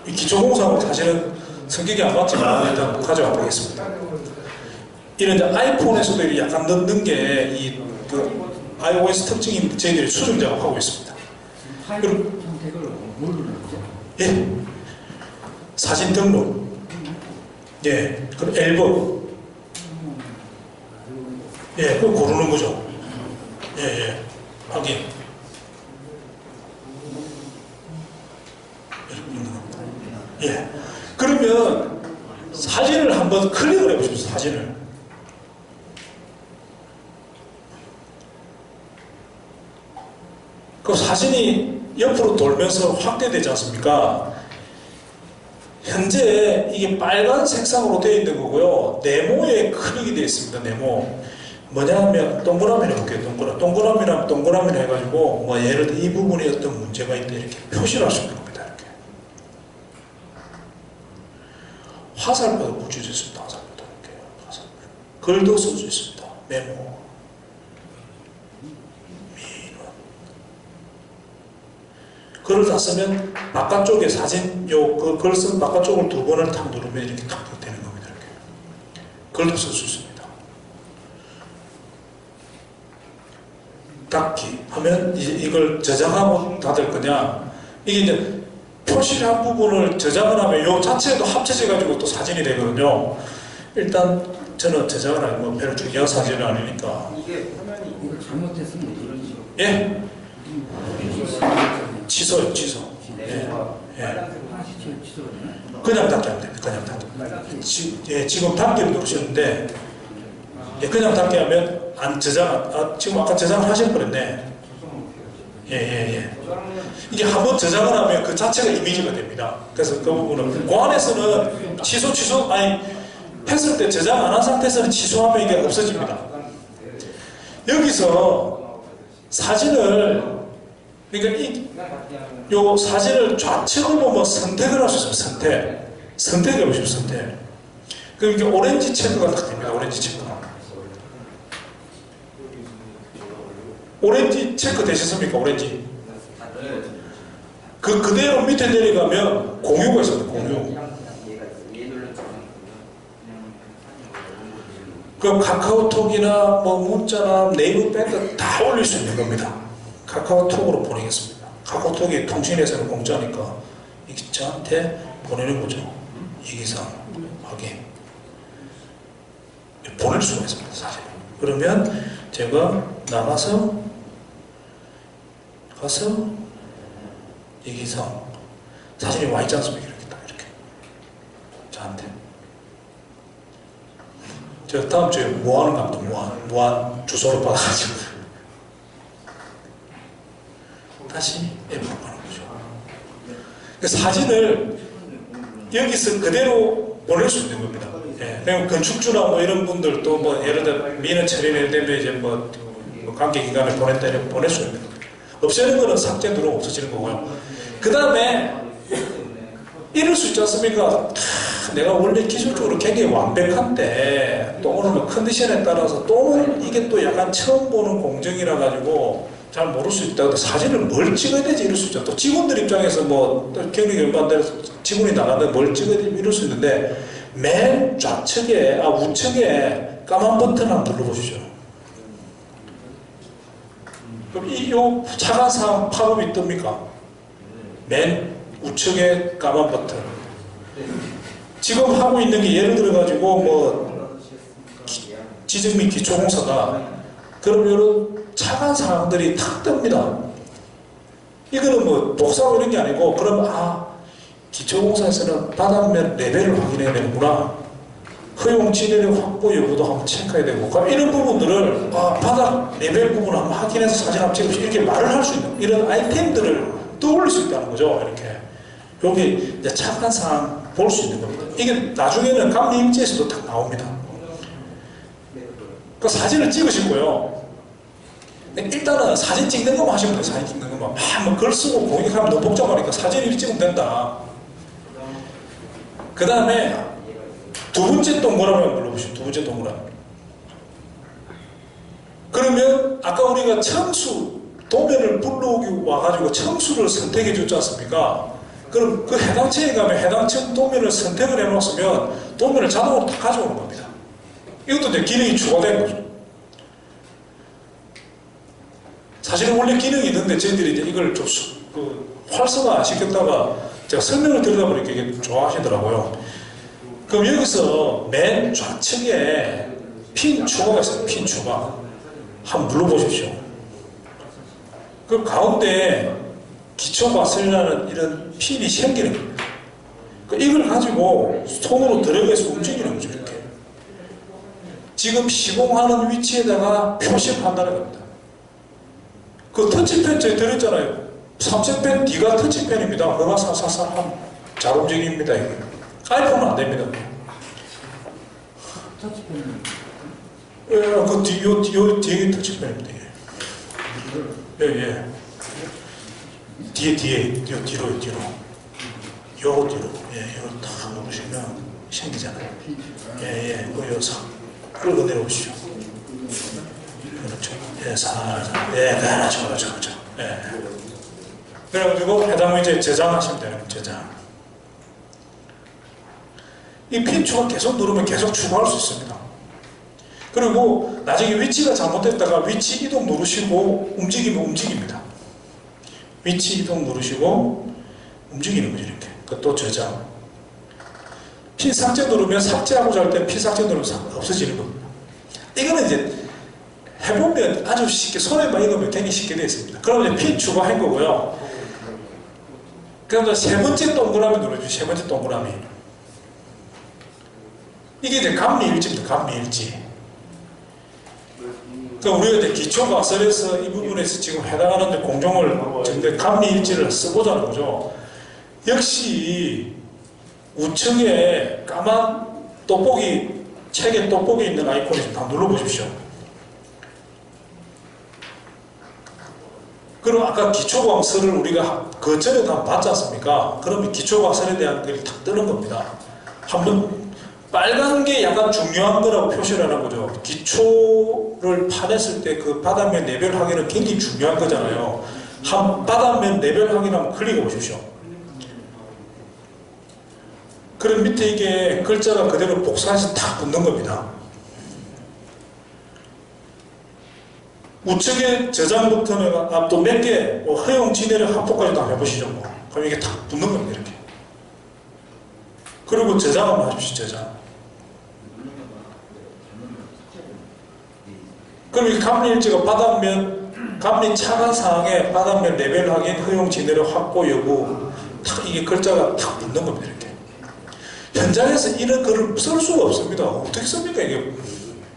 Speaker 1: 이 기초공사하고 사실은 성격이 안 맞지만 일단 가져와 보겠습니다. 이런 이제 아이폰에서도 약간 넣는 게 그 iOS 특징입니다. 저희들이 수정 작업하고 있습니다.
Speaker 2: 파일 선택을 뭘 눌렀죠?
Speaker 1: 예. 사진 등록. 예. 그럼 앨범. 예. 그거 고르는 거죠. 예. 확인. 예. 그러면 사진을 한번 클릭을 해보십시오. 사진을. 그 사진이 옆으로 돌면서 확대되지 않습니까? 현재 이게 빨간 색상으로 되어 있는 거고요. 네모에 클릭이 되어 있습니다. 네모. 뭐냐면 동그라미를 해볼게요. 동그라미랑 동그라미를 해가지고 뭐 예를 들어 이 부분에 어떤 문제가 있다 이렇게 표시를 할 수 있는 겁니다. 이렇게. 화살표도 붙여져 있습니다. 화살표도 이렇게. 화살표. 글도 쓸 수 있습니다. 메모. 글을 다 쓰면 바깥쪽에 사진, 그 글 쓴 바깥쪽을 두 번을 탁 누르면 이렇게 탁 되는 겁니다. 이렇게. 글도 쓸 수 있습니다. 닫기 하면 이걸 저장하고 닫을 거냐. 이게 이제 표시한 부분을 저장을 하면 요 자체도 합쳐져 가지고 또 사진이 되거든요. 일단 저는 저장을 하고 뭐 별로 중요한 사진은 아니니까.
Speaker 2: 이게 화면이 이걸 잘못했으면 이런 식으로.
Speaker 1: 예? 취소요, 취소. 예. 예. 그냥 닫기 하면 됩니다. 그냥 닫기. 예, 지금 닫기를 누르셨는데, 예, 그냥 닫기 하면 안 저장, 지금 아까 저장을 하셔버렸네. 예. 이게 한번 저장을 하면 그 자체가 이미지가 됩니다. 그래서 그 부분은, 그 안에서는 취소, 했을 때 저장 안 한 상태에서는 취소하면 이게 없어집니다. 여기서 사진을, 그러니까 요 사진을 좌측을 보면 선택을 할 수 있습니다. 선택해 보시죠. 선택. 그럼 이게 오렌지 체크가 딱 됩니다. 오렌지 체크. 오렌지 체크 되셨습니까? 오렌지. 그대로 밑에 내려가면 공유가 있습니다. 공유. 그럼 카카오톡이나 뭐 문자나 네이버 밴드 다 올릴 수 있는 겁니다. 카카오톡으로 보내겠습니다. 카카오톡이 통신회사는 공짜니까 이게 저한테 보내는 거죠. 이 기상 확인. 보낼 수가 있습니다. 사실. 그러면 제가 나가서 가서 여기서 사진이 와 있지 않습니까? 이렇게 딱 이렇게 저한테 제가 다음 주에 무한 감독 무한 주소를 받아가지고 다시 앱으로 가는 거죠. 그 사진을 여기서 그대로 보낼 수 있는 겁니다. 예, 그냥 건축주나 뭐 이런 분들도 뭐 예를 들어 민원 처리를 되면 이제 뭐 관계기관에 보냈다 이렇게 보낼 수 있는 겁니다. 없애는 거는 삭제로 없어지는 거고요. 그 다음에 이럴 수 있지 않습니까? 내가 원래 기술적으로 굉장히 완벽한데 또 오늘 컨디션에 따라서 또 이게 또 약간 처음 보는 공정이라 가지고 잘 모를 수 있다. 사진을 뭘 찍어야 되지 이럴 수 있죠. 또 직원들 입장에서 뭐 경력이 얼마 안 돼서 직원이 나가는데 뭘 찍어야 되지 이럴 수 있는데 맨 좌측에 우측에 까만 버튼 한번 눌러보시죠. 그럼 요 차관사항 팝업이 뜹니까? 맨 우측에 까만 버튼. 지금 하고 있는 게 예를 들어 가지고 뭐 지정 및 기초공사다. 그럼 이런 차관 사항들이 탁 뜹니다. 이거는 뭐 복사하고 이런 게 아니고 그럼 기초공사에서는 바닥면 레벨을 확인해야 되는구나. 허용 진행력 확보 여부도 한번 체크해야 되고 이런 부분들을 바닥 레벨 부분을 한번 확인해서 사진 한번 찍으시 이렇게 말을 할 수 있는 이런 아이템들을 떠올릴 수 있다는 거죠. 이렇게 여기 이제 착한 사항 볼 수 있는 겁니다. 이게 나중에는 감리일지에서도 딱 나옵니다. 그 사진을 찍으시고요. 일단은 사진 찍는 것만 하시면 돼요. 사진 찍는 것만 막 글 쓰고 공익하면 너무 복잡하니까 사진을 찍으면 된다. 그 다음에 두 번째 동그라미 한번 눌러보시죠. 두 번째 동그라미. 그러면 아까 우리가 청수 도면을 불러오기 와가지고 청수를 선택해 줬지 않습니까? 그럼 그 해당 층에 가면 해당 층 도면을 선택을 해놓았으면 도면을 자동으로 다 가져오는 겁니다. 이것도 이제 기능이 추가된 거죠. 사실은 원래 기능이 있는데 저희들이 이제 이걸 좀 활성화 안 시켰다가 제가 설명을 드리다 보니까 이게 좋아하시더라고요. 그럼 여기서 맨 좌측에 핀 추가가 있어요. 핀 추가. 한번 눌러보십시오. 그 가운데 기초과설이라는 이런 핀이 생기는 겁니다. 이걸 가지고 손으로 들어가서 움직이는 거죠. 이렇게. 지금 시공하는 위치에다가 표시를 한다는 겁니다. 그 터치펜 저희 들었잖아요. 3색펜 D가 터치펜입니다. 그거 사사사 하면 잘 움직입니다. 이게. 아이폰은 안 됩니다.
Speaker 2: 터치펜은?
Speaker 1: 예, 그 뒤에 터치펜입니다. 예. 뒤로요, 뒤로. 요 뒤로. 예, 요 딱 누르시면 생기잖아요. 예. 요 끌고 내려오시죠. 그렇죠. 예, 살살. 예, 그렇죠. 예. 그래가지고 해당 이제 저장하시면 돼요. 저장. 이 핀 추가 계속 누르면 계속 추가할 수 있습니다. 그리고 나중에 위치가 잘못됐다가 위치 이동 누르시고 움직이면 움직입니다. 위치 이동 누르시고 움직이는 거죠. 이렇게. 또 저장. 핀 삭제 누르면 삭제하고자 할 때 핀 삭제 누르면 없어지는 겁니다. 이거는 이제 해보면 아주 쉽게 손에만 익으면 굉장히 쉽게 되어 있습니다. 그러면 이제 핀 추가한 거고요. 그럼 세 번째 동그라미 눌러주세요. 세 번째 동그라미. 이게 이제 감리일지입니다. 감리일지. 그러니까 우리가 이제 기초과설에서 이 부분에서 지금 해당하는 공정을 정말 감리일지를 써보자는 거죠. 역시 우측에 까만 떡볶이, 책에 떡볶이 있는 아이콘을 좀 다 눌러보십시오. 그럼 아까 기초과설을 우리가 그 전에도 한번 봤지 않습니까? 그러면 기초과설에 대한 글이 탁 뜨는 겁니다. 한번 빨간 게 약간 중요한 거라고 표시를 하는 거죠. 기초를 파냈을 때 그 바닥면 레벨 확인은 굉장히 중요한 거잖아요. 한 바닥면 레벨 확인하면 클릭해 보십시오. 그럼 밑에 이게 글자가 그대로 복사해서 탁 붙는 겁니다. 우측에 저장 버튼을 또 몇 개, 허용 진행을 확보까지도 한번 해보시죠. 그럼 이게 탁 붙는 겁니다. 이렇게. 그리고 저장 한번 하십시오. 저장. 그럼 이 감리일지가 바닥면, 감리 차관 사항에 바닥면 레벨 확인, 허용 진열의 확보 여부, 탁 이게 글자가 탁 붙는 겁니다. 이렇게. 현장에서 이런 글을 쓸 수가 없습니다. 어떻게 씁니까? 이게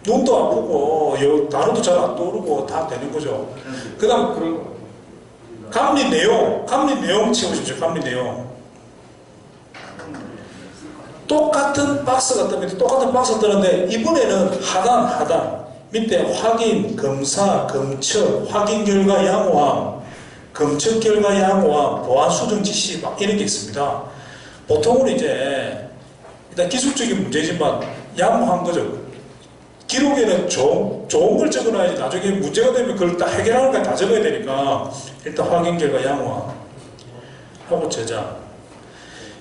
Speaker 1: 눈도 아프고 단어도 잘 안 떠오르고 다 되는 거죠. 그 다음 감리 내용 채우십시오. 감리 내용. 똑같은 박스가 뜹니다. 똑같은 박스가 뜨는데 이번에는 하단 밑에 확인, 검사, 검측, 확인 결과 양호함, 검측 결과 양호함, 보안 수정 지시 막 이런 게 있습니다. 보통은 이제 일단 기술적인 문제지만 양호한 거죠. 기록에는 좋은 걸 적어놔야지 나중에 문제가 되면 그걸 다 해결하는 걸 다 적어야 되니까 일단 확인 결과 양호함 하고 저장.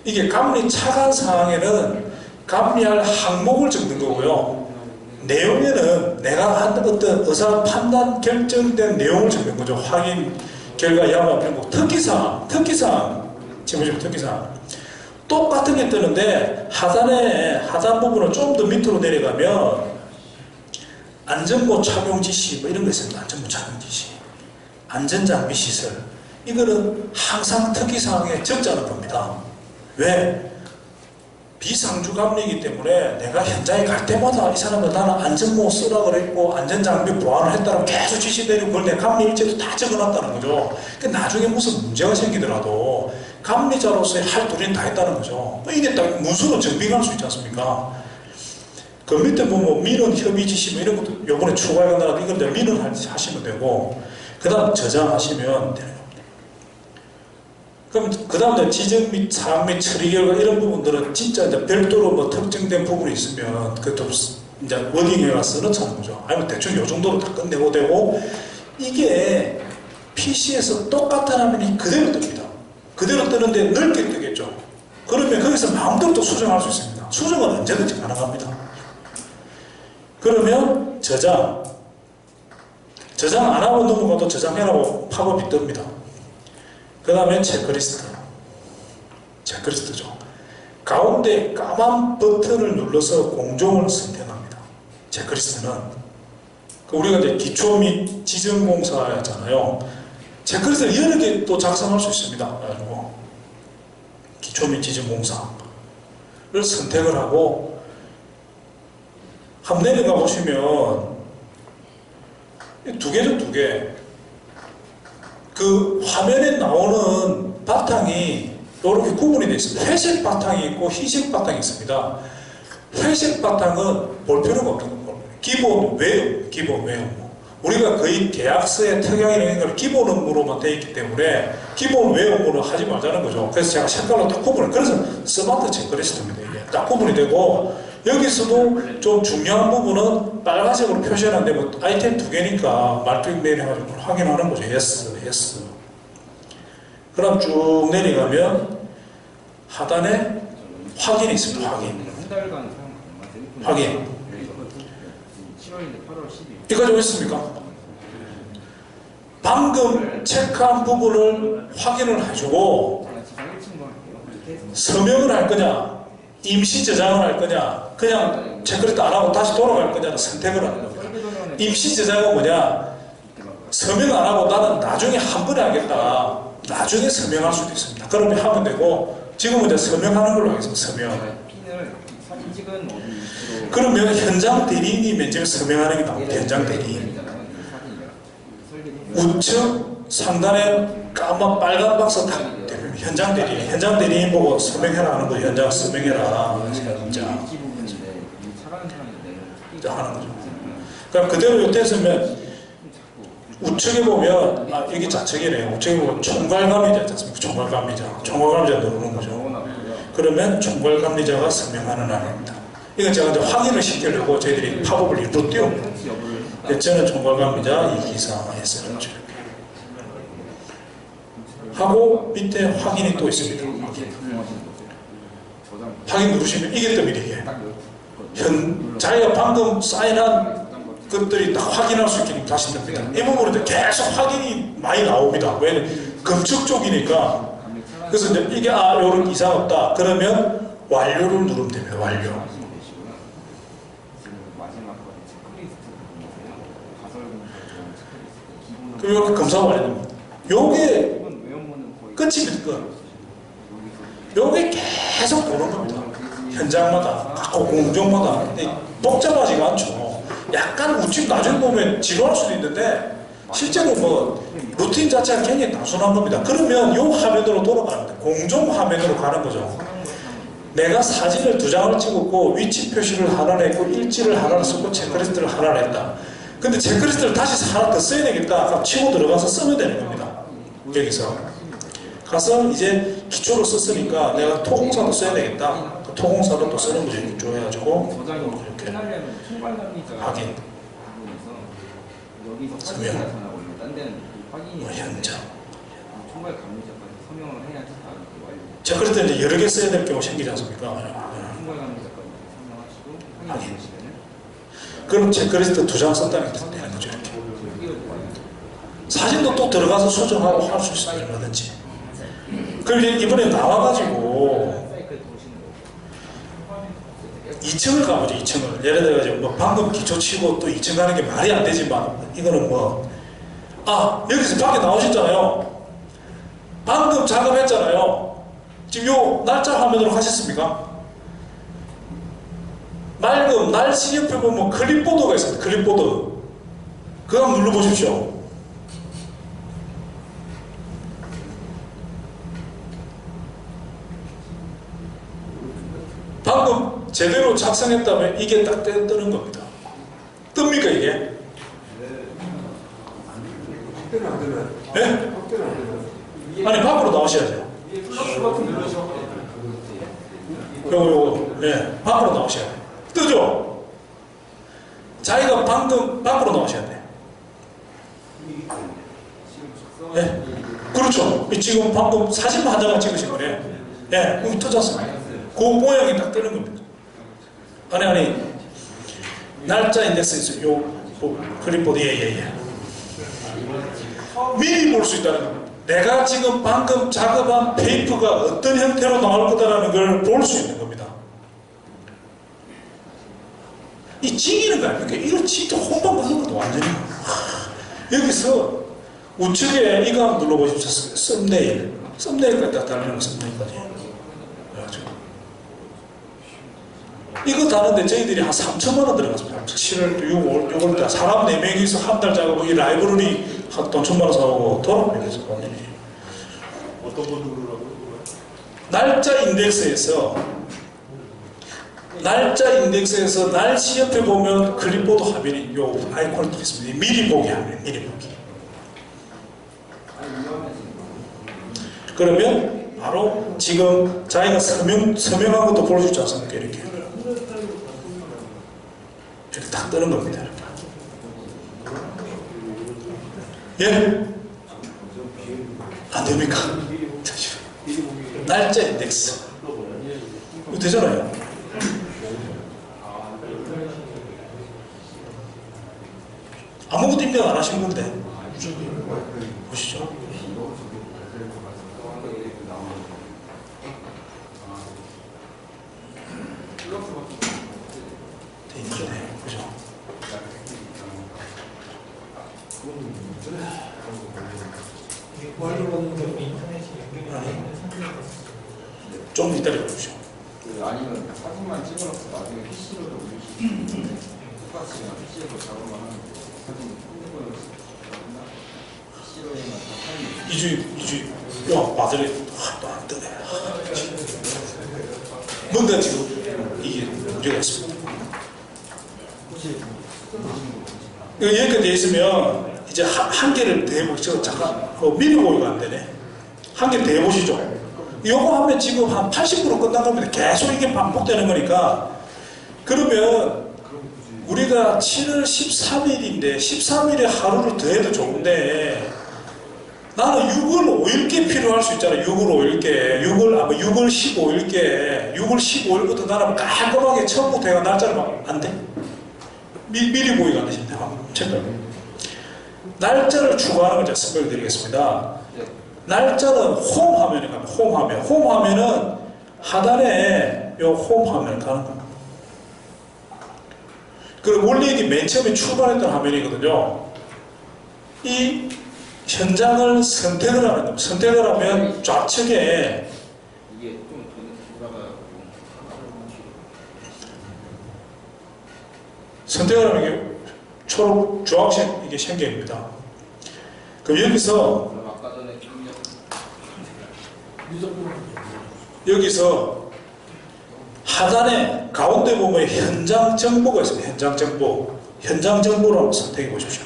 Speaker 1: 이게 감리 차관 사항에는 감리할 항목을 적는 거고요. 내용에는 내가 한 어떤 의사 판단 결정된 내용을 적는 거죠. 확인 결과 양호함 이런 거. 특기사항 지금 특기사항 똑같은 게 뜨는데 하단 부분을 좀 더 밑으로 내려가면 안전모 착용 지시 뭐 이런 거 있습니다. 안전모 착용 지시, 안전장비 시설 이거는 항상 특기사항에 적자는 겁니다. 왜? 비상주 감리이기 때문에 내가 현장에 갈 때마다 이 사람은 나는 안전모 쓰라 그랬고 안전장비 보완을 했다고 계속 지시되는 걸 내 감리일지도 다 적어놨다는 거죠. 그러니까 나중에 무슨 문제가 생기더라도 감리자로서의 할 도리는 다 했다는 거죠. 이게 딱 문서로 증빙할 수 있지 않습니까? 그 밑에 보면 민원 협의 지시 뭐 이런 것도 요번에 추가해 간다고 이건 이제 민원 하시면 되고 그 다음 저장하시면 되는 겁니다. 그럼 그 다음 지정 및 사항 및 처리 결과 이런 부분들은 진짜 이제 별도로 뭐 특정된 부분이 있으면 그것도 이제 워딩에 가서 넣자는 거죠. 아니면 대충 요 정도로 다 끝내고 되고 이게 PC에서 똑같은 화면이 그대로 뜹니다. 그대로 뜨는데 넓게 뜨겠죠. 그러면 거기서 마음대로 또 수정할 수 있습니다. 수정은 언제든지 가능합니다. 그러면 저장 안 하고 넘어가도 저장해라고 팝업이 뜹니다. 그 다음에 체크리스트죠. 가운데 까만 버튼을 눌러서 공정을 선택합니다. 체크리스트는 우리가 이제 기초 및 지정공사잖아요. 체크리스트를 여러 개 또 작성할 수 있습니다. 그래가지고 기초 및 지정공사를 선택을 하고 한번 내려가 보시면 두 개죠, 두 개. 그 화면에 나오는 바탕이 이렇게 구분이 되어 있습니다. 회색 바탕이 있고 흰색 바탕이 있습니다. 회색 바탕은 볼 필요가 없는 겁니다. 기본 외형. 우리가 거의 계약서에 특약이라는 걸 기본 업무로만 되어 있기 때문에 기본 외형으로 하지 말자는 거죠. 그래서 제가 색깔로 딱 구분을, 그래서 스마트 체크리스트입니다. 이게 딱 구분이 되고 여기서도 좀 중요한 부분은 빨간색으로 표시하는데 뭐 아이템 두 개니까 말뚝 메일 해가지고 확인하는 거죠. yes. 그럼 쭉 내려가면 하단에 확인이 있습니다. 확인. 이거 좀 있습니까? 방금 체크한 부분을 확인을 해주고 서명을 할 거냐, 임시 저장을 할 거냐, 그냥 체크리스트 안 하고 다시 돌아갈 거냐는 선택을 하는 겁니다. 임시 저장은 뭐냐? 서명 안 하고 나는 나중에 한 번에 하겠다. 나중에 서명할 수도 있습니다. 그러면 하면 되고 지금은 이제 서명하는 걸로 하겠습니다. 서명. 그러면 현장 대리인이 맨 처음에 서명하는 게 나옵니다. 현장 대리인. 우측 상단에 까만 빨간 박스 딱 현장 대리인 보고 서명해라 하는 거예요. 현장 서명해라. 자 하는 거죠. 그럼 그대로 요때 쓰면 우측에 보면 여기 좌측이네요. 우측에 보면 총괄감리자 있지 않습니까? 총괄감리자 누르는 거죠. 그러면 총괄감리자가 서명하는 안입니다. 이건 제가 이제 확인을 시키려고 저희들이 팝업을 일부러 띄웁니다. 저는 총괄감리자 이기사에서 이렇게 하고 밑에 확인이 또 있습니다. 확인 누르시면 이게 뜹니다. 이게 자기가 방금 사인한 것들이 다 확인할 수 있게 다시 뜹니다. 이 부분은 계속 확인이 많이 나옵니다. 왜냐면 검측 쪽이니까. 그래서 이제 이게 요런 이상 없다. 그러면 완료를 누르면 됩니다. 완료. 이렇게 검사가 완료됩니다. 요게
Speaker 5: 이건 외형문은 거의
Speaker 1: 끝입니다. 끝. 요게 계속 도는 겁니다. 현장마다, 각 공정마다. 복잡하지가 않죠. 약간 우측 나중에 보면 지루할 수도 있는데 실제로 뭐 루틴 자체가 굉장히 단순한 겁니다. 그러면 요 화면으로 돌아가는 거예요. 공정 화면으로 가는 거죠. 내가 사진을 2장을 찍었고 위치 표시를 하나 냈고 일지를 하나 쓰고 체크리스트를 하나 냈다. 근데 체크리스트를 다시 하나 더 써야 되겠다. 그럼 치고 들어가서 쓰면 되는 겁니다. 여기서 가서 이제 기초로 썼으니까 내가 토공사도 써야 되겠다. 토공사도 또 쓰는 거죠. 이렇게 해가지고 이렇게 확인, 서명, 뭐 현장. 체크리스트는 이제 여러 개 써야 될 경우 생기지 않습니까? 확인. 그럼 체크리스트 2장 썼다는 게 되는 거죠. 이렇게. 사진도 또 들어가서 수정하고 할 수 있어요. 얼마든지. 그럼 이번에 나와가지고 2층을 가보죠. 2층을. 예를 들어가지고 뭐 방금 기초 치고 또 2층 가는 게 말이 안 되지만 이거는 뭐 여기서 밖에 나오셨잖아요. 방금 작업했잖아요. 지금 요 날짜 화면으로 가셨습니까? 맑음, 날씨 옆에 보면 클립보드가 있습니다. 클립보드. 그거 한번 눌러보십시오. 방금 제대로 작성했다면 이게 딱 뜨는 겁니다. 뜹니까 이게?
Speaker 3: 확대는 안 되나요?
Speaker 1: 예?
Speaker 3: 확대는 안 되나요?
Speaker 1: 아니 밖으로 나오셔야죠.
Speaker 3: 플러스 버튼 눌러서
Speaker 1: 요거 예, 밖으로 나오셔야 돼요. 뜨죠? 자기가 방금 밖으로 나오셔야 돼요. 예? 그렇죠. 지금 방금 사진만 한 장만 찍으신 거네. 예, 여기 뜨졌습니다. 그 모양이 딱 뜨는 겁니다. 아니 날짜 인덱스 있어요. 요 클립보드 예. 미리 볼 수 있다는 겁니다. 내가 지금 방금 작업한 페이퍼가 어떤 형태로 나올 거다라는 걸 볼 수 있는 겁니다. 이 찍이는 거 아닙니까? 이거 진짜 혼밥 하는 것도 완전히 여기서 우측에 이거 한번 눌러보십시오. 썸네일까지 딱 달리는 거 썸네일까지. 이거 다는데 저희들이 한 3천만 원 들어갔습니다. 7월, 6월, 6월달 사람 4명이서 한 달 작업하고 이 라이브러리 돈 1,000만 원 사오고 돌아버리겠어. 완전히.
Speaker 3: 어떤 거 누르라고?
Speaker 1: 날짜 인덱스에서 날씨 옆에 보면 클립보드 화면이 요 아이콘이 또 있습니다. 미리 보기 화면, 미리 보기. 그러면 바로 지금 자기가 서명한 것도 볼 수 있지 않습니까? 이렇게 딱 뜨는 겁니다. 예? 안 됩니까? 날짜 인덱스. 이거 되잖아요. 아무것도 입력 안 하신 건데. 보시죠. 돼 있네. 그죠? 좀 기다려 보십시오.
Speaker 2: 아니면 사진만 찍어놓고 나중에 PC로도 올릴 수 있는데 똑같이 PC로 작업만 하는 거 사진 핸드폰으로 PC로에만 다
Speaker 1: 이주희, 아들이 또 안 뜨네. 뭔가 지금 이게 문제가 있습니다. 여기까지 돼 있으면 이제 한 개를 더 해보시죠. 잠깐 미리 보기가 안 되네. 한 개 더 해보시죠. 요거 하면 지금 한 80% 끝난 겁니다. 계속 이게 반복되는 거니까. 그러면 우리가 7월 13일인데 13일에 하루를 더 해도 좋은데 나는 6월 5일께 필요할 수 있잖아요. 6월 5일께 6월 15일께 6월 15일부터 나는 깔끔하게 처음부터 해가 날짜를 막 안 돼. 미리 보기가 안 되신다. 체크. 날짜를 추가하는 걸 제가 설명을 드리겠습니다. 날짜는 홈 화면에 가면 홈 화면은 하단에 요 홈 화면을 가는 겁니다. 그리고 원래 이게 맨 처음에 출발했던 화면이거든요. 이 현장을 선택을 하는 겁니다. 선택을 하면 좌측에
Speaker 2: 이게 좀 돌아가고
Speaker 1: 선택을 하는 게 초록, 주황색 이게 생겨입니다. 그럼 여기서
Speaker 2: 아까 전에
Speaker 1: 여기서 하단에 가운데 보면 현장 정보가 있습니다. 현장 정보. 현장 정보를 한번 선택해 보십시오.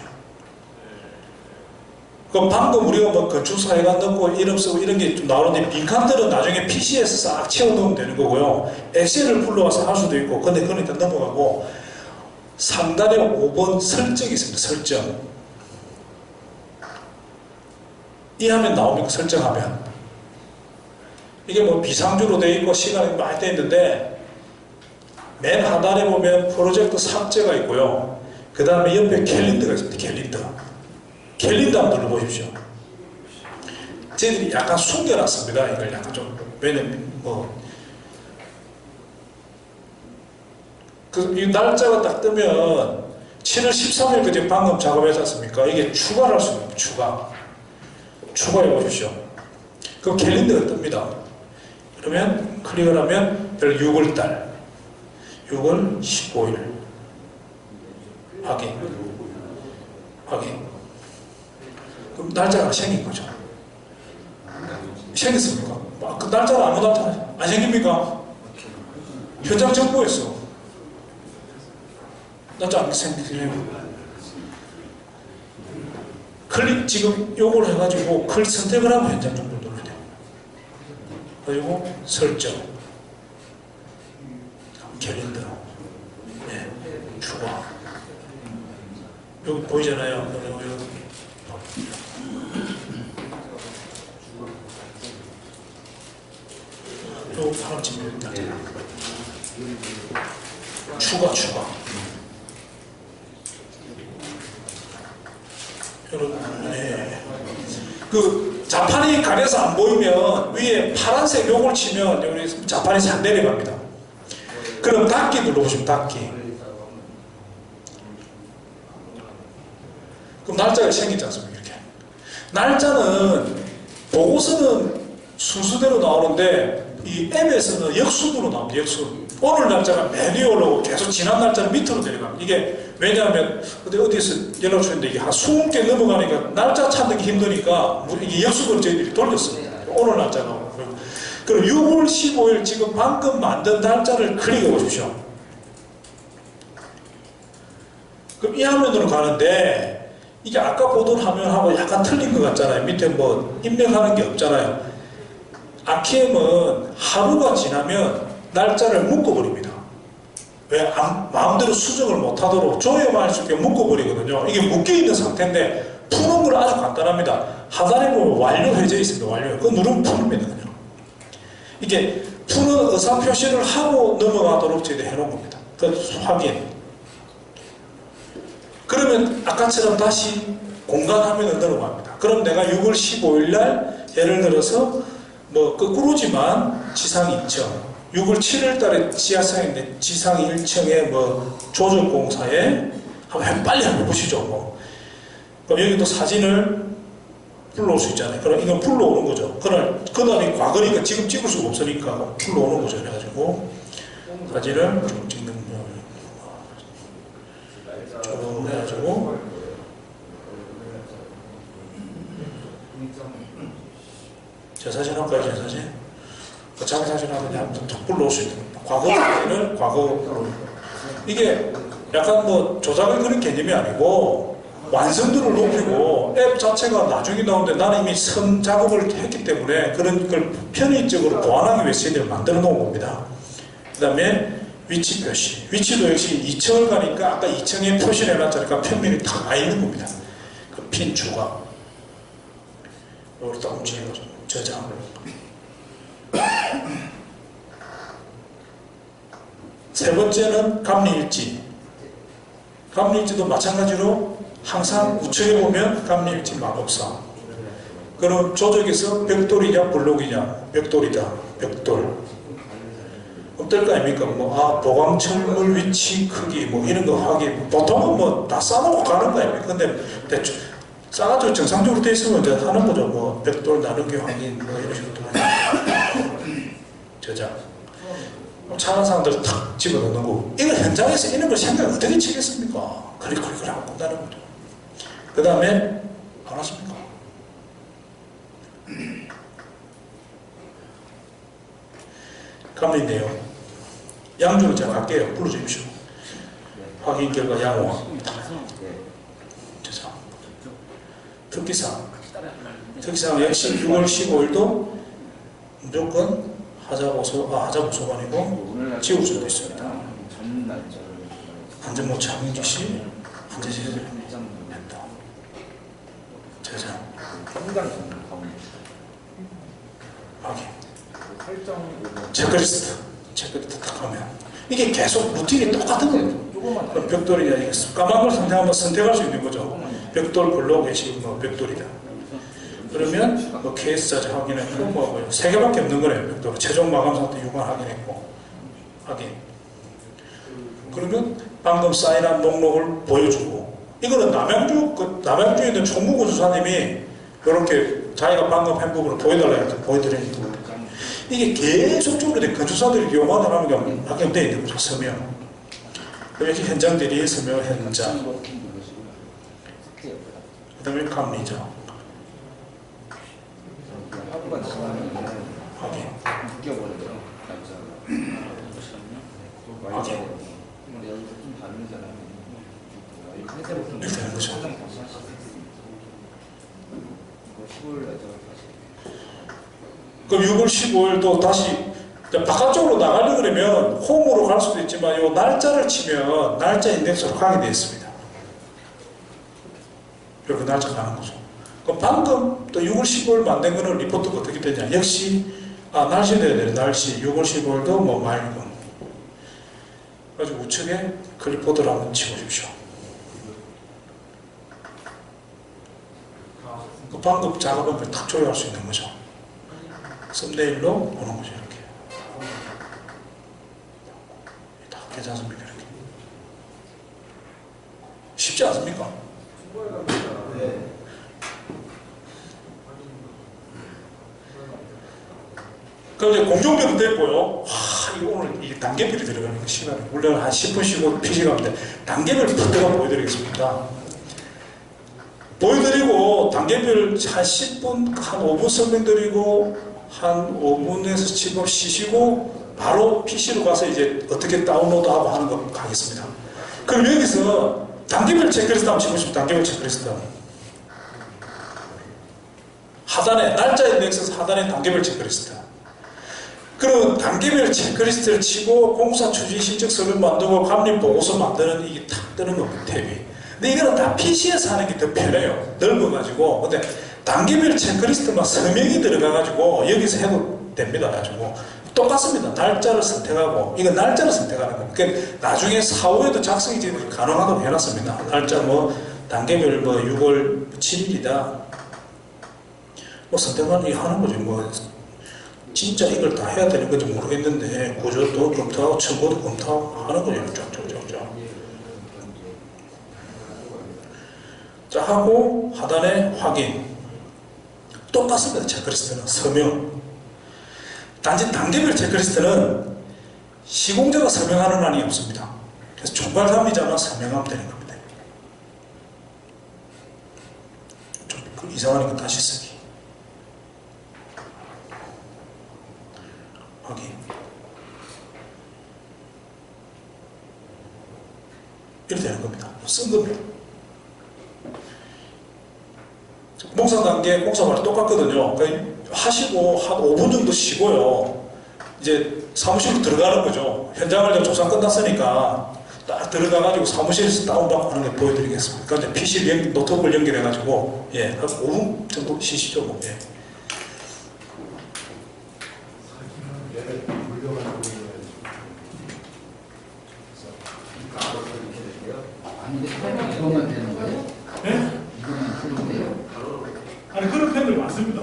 Speaker 1: 그럼 방금 우리가 뭐 건축사회관 넣고 이름 쓰고 이런 게 좀 나오는데 빈칸들은 나중에 PC에서 싹 채워놓으면 되는 거고요. 엑셀을 불러와서 할 수도 있고, 근데 그건 일단 넘어가고, 상단에 5번 설정이 있습니다. 설정. 이 화면 나옵니까? 설정하면. 이게 뭐 비상주로 되어 있고 시간이 많이 되어 있는데 맨 하단에 보면 프로젝트 삭제가 있고요. 그 다음에 옆에 캘린더가 있습니다. 캘린더. 캘린더 한번 눌러보십시오. 저희들이 약간 숨겨놨습니다. 이걸 약간 좀, 왜냐면 이 날짜가 딱 뜨면 7월 13일 그때 방금 작업했지 않습니까? 이게 추가를 할 수 있는 거예요. 추가해 보십시오. 그럼 캘린더가 뜹니다. 그러면 클릭을 하면 6월달 6월 15일 확인. 그럼 날짜가 생긴 거죠. 생겼습니까? 그 날짜가 아무 날짜 안 생깁니까? 현장 정보에서 날짜 안 생기네요. 클릭 지금 요걸 해가지고 클릭 선택을 하고 현장 정보를 눌러야 돼요. 그리고 설정, 캘린더, 네, 추가. 여기 보이잖아요. 요 사람 지금 추가. 여러분, 네. 그 자판이 가려서 안 보이면 위에 파란색 요걸 치면 여기 자판이 잘 내려갑니다. 그럼 닫기 눌러보시면 닫기. 그럼 날짜가 생기지 않습니까? 이렇게. 날짜는 보고서는 순서대로 나오는데 이 앱에서는 역순으로 나옵니다. 역순. 오늘 날짜가 맨 위에 올라오고 계속 지난 날짜는 밑으로 내려갑니다. 이게 왜냐하면 어디에서 연락 주는데 이게 한 20개 넘어가니까 날짜 찾는 게 힘드니까 이게 역순으로 저희들이 돌렸습니다. 오늘 날짜가. 그럼 6월 15일 지금 방금 만든 날짜를 클릭해 보십시오. 그럼 이 화면으로 가는데 이게 아까 보던 화면하고 약간 틀린 것 같잖아요. 밑에 뭐 입력하는 게 없잖아요. 아키엠은 하루가 지나면 날짜를 묶어버립니다. 왜? 마음대로 수정을 못하도록 조회만 할 수 있게 묶어버리거든요. 이게 묶여있는 상태인데 푸는 건 아주 간단합니다. 하단에 보면 완료 해져 있습니다. 완료. 그거 누르면 풉니다. 그냥. 이게 푸는 의사표시를 하고 넘어가도록 저희가 해놓은 겁니다. 그 확인. 그러면 아까처럼 다시 공간 화면을 넘어갑니다. 그럼 내가 6월 15일 날 예를 들어서 뭐 거꾸로지만 지상 2층 6월 7일 달에 지하상인데 지상 1층에 뭐 조정공사에 한번 빨리 한번 보시죠. 뭐. 그럼 여기도 사진을 불러올 수 있잖아요. 그럼 이건 불러오는 거죠. 그날이 과거니까 지금 찍을 수가 없으니까 불러오는 거죠. 그래가지고 사진을 좀 찍는 좀 해가지고 제 사진 할까요? 제 사진? 자기 사진하고 한번 톡 불러올 수 있는 과거 사진을 과거로 이게 약간 뭐 조작을 그런 개념이 아니고 완성도를 높이고 앱 자체가 나중에 나오는데 나는 이미 선 작업을 했기 때문에 그런 걸 편의적으로 보완하기 위해서 저희들을 만들어 놓은 겁니다. 그 다음에 위치 표시. 위치도 역시 2층을 가니까 아까 2층에 표시를 해놨자니까 평면이 다 나 있는 겁니다. 그 핀 추가. 이걸 딱 움직여서 저장. 세 번째는 감리일지. 감리일지도 마찬가지로 항상 우측에 보면 감리일지 마법사. 그럼 조적에서 벽돌이냐 블록이냐. 벽돌이다. 벽돌. 어떨 거 아닙니까? 보강철물 위치 크기 뭐 이런 거 확인. 보통은 뭐 다 싸놓고 가는 거 아닙니까? 근데 대충 싸가지고 정상적으로 돼 있으면 이제 하는 거죠. 뭐 벽돌 나누기 확인 뭐 이런 식으로 저장. 차는 사람들 탁 집어넣는 거. 이거 현장에서 이런 걸 생각을 어떻게 치겠습니까? 그래 하고 끝나는 거죠. 그 다음에 안 왔습니까? 감리 내용. 양주를 제가 갈게요. 불러주십시오. 확인 결과 양호합니다. 저장. 특기사항. 특기사항 역시 6월 15일도 무조건 하자보소가 아니고 지울 수도 있습니다. 안전모 착용 지시, 안전시설 했다. 저장. 확인. 체크리스트 딱 하면 이게 계속 루틴이 똑같은 거예요. 그럼 벽돌이냐 이게 까만 걸 선택하면 선택할 수 있는 거죠. 벽돌 블록이 뭐 벽돌이다. 그러면 뭐 케이스 자체 확인했고 뭐 3개밖에 없는 거네요. 벽돌 최종 마감 상태 유관 확인했고 확인. 그러면 방금 사인한 목록을 보여주고 이거는 남양주에 있는 총무구조사님이 이렇게 자기가 방금 한 부분을 보여달라 해서 보여드리는 거예요. 이게 계속적으로 건축사들이 이용하다 보면 악용되어 있는 거죠. 서명. 이렇게 현장 대리의 서명 현장. 그 다음에 감리자. 확인. 확인. 이렇게 되는 거죠. 그럼 6월 15일도 다시 바깥쪽으로 나가려고 그러면 홈으로 갈 수도 있지만 이 날짜를 치면 날짜 인덱스로 가게 되어 있습니다. 이렇게 날짜 가는 거죠. 그럼 방금 또 6월 15일 만든 거는 리포트가 어떻게 되냐. 역시 날씨 내야 되네. 날씨 6월 15일도 뭐 맑음. 그래서 우측에 클립보드를 한번 치워주십시오. 그 방금 작업을 탁 조회할 수 있는 거죠. 썸네일로 보는 거죠. 이렇게 다 괜찮습니까? 이렇게 쉽지 않습니까?
Speaker 3: 네.
Speaker 1: 그럼 이제 공정비도 됐고요. 이거 오늘 이 단계별이 들어가는 거 시간이 물론 한 10분 쉬고 피시간인데 단계별 부터가 보여드리겠습니다. 보여드리고 단계별 한 10분 한 5분 설명드리고 한 5분에서 10분 쉬시고 바로 PC로 가서 이제 어떻게 다운로드하고 하는 거 가겠습니다. 그럼 여기서 단계별 체크리스트 한번 치보시면 단계별 체크리스트 하단에 날짜 인덱스 하단에 단계별 체크리스트. 그럼 단계별 체크리스트를 치고 공사 추진 실적 서면 만들고 감리 보고서 만드는 이게 탁 뜨는 겁니다. 탭이. 근데 이거는 다 PC에서 하는 게 더 편해요. 넓어가지고. 근데 단계별 체크리스트만 서명이 들어가가지고 여기서 해도 됩니다. 가지고 똑같습니다. 날짜를 선택하고 이거 날짜를 선택하는 거예요. 그러니까 나중에 사후에도 작성이 가능하다고 해놨습니다. 날짜 뭐 단계별 뭐 6월 7일이다. 뭐 선택하는 게 하는 거죠. 뭐 진짜 이걸 다 해야 되는 건지 모르겠는데 구조도 검토하고 청구도 검토하고 하는 거죠. 쫙쫙쫙쫙. 자 하고 하단에 확인. 똑같습니다. 체크리스트는 서명. 단지 단계별 체크리스트는 시공자가 서명하는 한이 없습니다. 그래서 총괄 감리자만 서명하면 되는 겁니다. 좀 이상하니까 다시 쓰기. 확인. 이렇게 되는 겁니다. 쓴 겁니다. 공사 단계, 공사 말이 똑같거든요. 그러니까 하시고 한 5분 정도 쉬고요. 이제 사무실로 들어가는 거죠. 현장을 좀 조사 끝났으니까 딱 들어가가지고 사무실에서 다운받고 하는 걸 보여드리겠습니다. 그러니까 PC 노트북을 연결해가지고 예, 한 5분 정도 쉬시죠. 뭐. 예.
Speaker 2: 아니 근데 이거만 되는 거예요?
Speaker 1: 네?
Speaker 2: 이거만 풀면 돼요?
Speaker 1: 아니 그런 팬들 많습니다.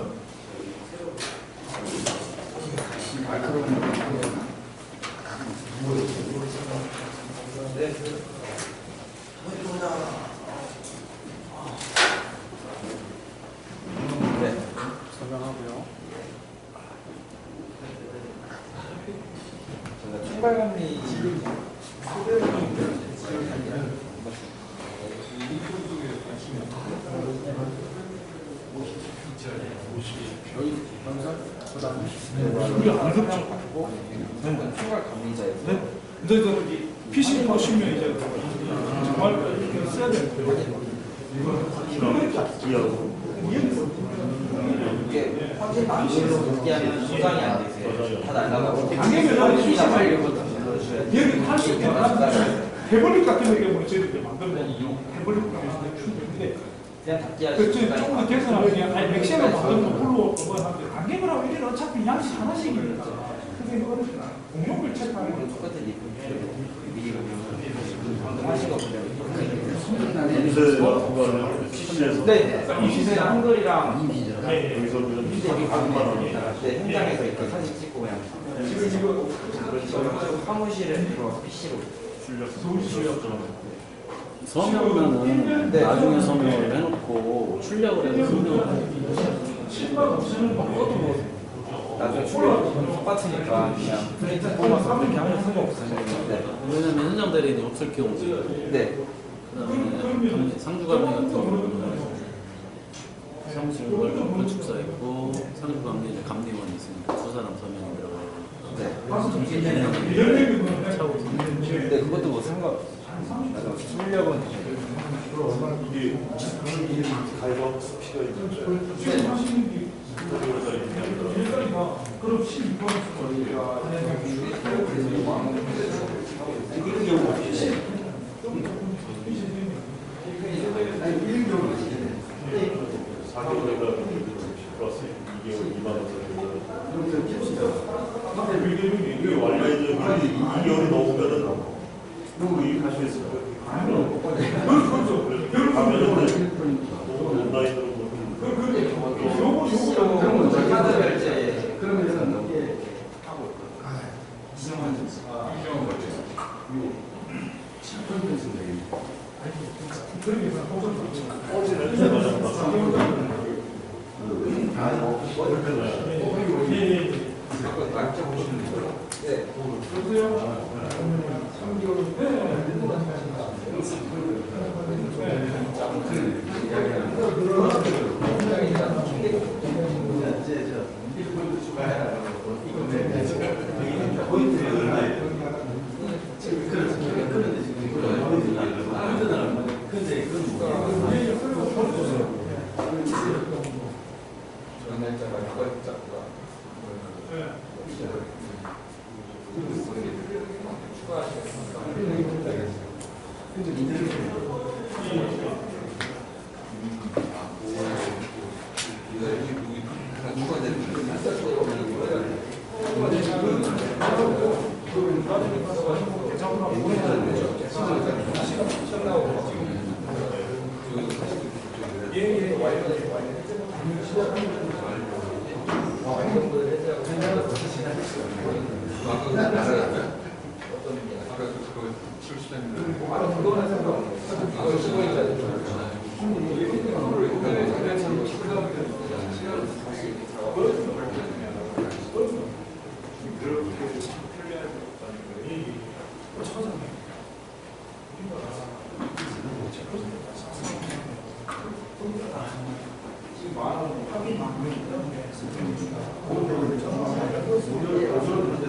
Speaker 6: 제가 총괄감리 총괄감리자였어요.
Speaker 3: 네? 근데 그 피싱 보시면 이제 정말 써야 돼요.
Speaker 6: 이게 확진 방식으로 복귀하면 소장이 안 되세요. 다 날라가고.
Speaker 3: 당연히
Speaker 6: 피싱을 이런
Speaker 3: 얘를 할수 있는 태블릿 같은 거 이게 뭐 저희들 만들면 태블릿 같은 거 충분한데
Speaker 6: 그냥 닫기
Speaker 3: 그
Speaker 6: 하시고.
Speaker 3: 조금 더 개선하면 그냥 아니 맥시멈 만들면 풀로 그거 하는데 단계별 하고 이게 어차피 양식 하나씩이니까 그게 어렵잖아. 공룡을 체크하는 거.
Speaker 6: 똑같은 리플 미리 하신 거 보면. 네, 이시세 한글이랑
Speaker 2: 이미지라.
Speaker 6: 현장에서 이렇게 사진 찍고 그냥 지금 사무실에 들어와서 PC로
Speaker 5: 서명은
Speaker 6: 네.
Speaker 5: 나중에 서명을 해놓고 출력을 해서
Speaker 6: 나중에 출력 똑같으니까 그냥 프린트 뽑아서 그렇게 하면 상관없어요. 네.
Speaker 5: 왜냐면 현장 대리인이 없을 경우지.
Speaker 6: 네.
Speaker 5: 그다음에 상주감리 같은 경우는 사무실 건축사 있고 상주감리 이제 감리원이 있으니까 두 사람 서명이 들어가요.
Speaker 6: 네.
Speaker 5: 차후 서명.
Speaker 6: 네, 그것도 뭐 상관없어요. 출력은
Speaker 4: 이게 가이버 피가 있는
Speaker 3: 그럼 12번
Speaker 4: 이게 완료해서 2개월이 넘으면은 유입하시겠어요?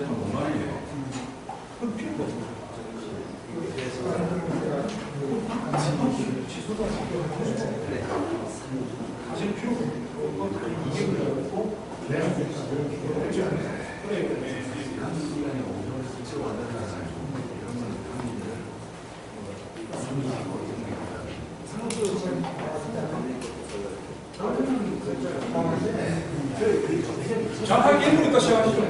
Speaker 4: 온라인으로
Speaker 3: 잠깐 1분부터 시작하시죠.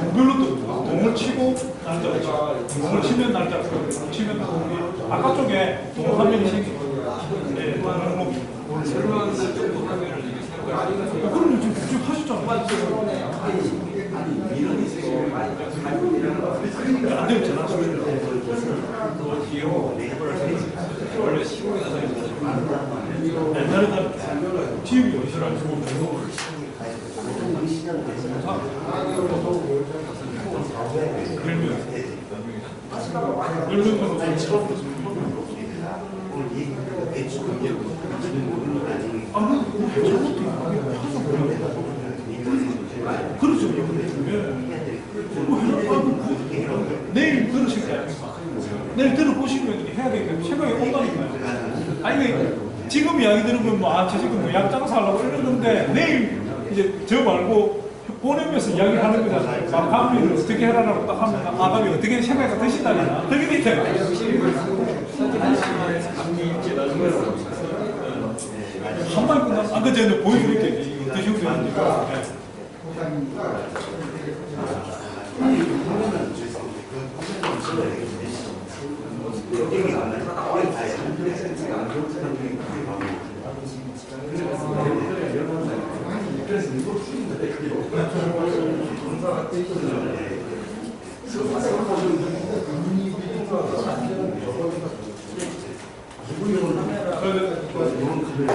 Speaker 3: 동별로 또 동을 치고 날짜가 동을 치면 날짜가 치면 동이 아까 쪽에 동 한 명씩 네, 동을 새로 하는데 좀 하면은 이게 새로가 아니가 그러면 좀 지금 하셨잖아요. 안 되면 전화하시면 옛날에는 TV 어디서 알고 그렇죠. 내일 들으실 거 아닙니까? 내일 들어보시면 해야 되니까 생각이 온다니까요. 아니, 지금 이야기 들으면 저 지금 뭐 약장사 하려고 이러는데 내일 이제 저 말고 보내면서 이야기하는 거잖아요. 감리를 어떻게 해라라고 딱 하면 아감이 어떻게 생각이 드신다냐. 그게 되니까. 한 마리 끝났어. 안 그전에 보여드릴게요. 드시고 되니까.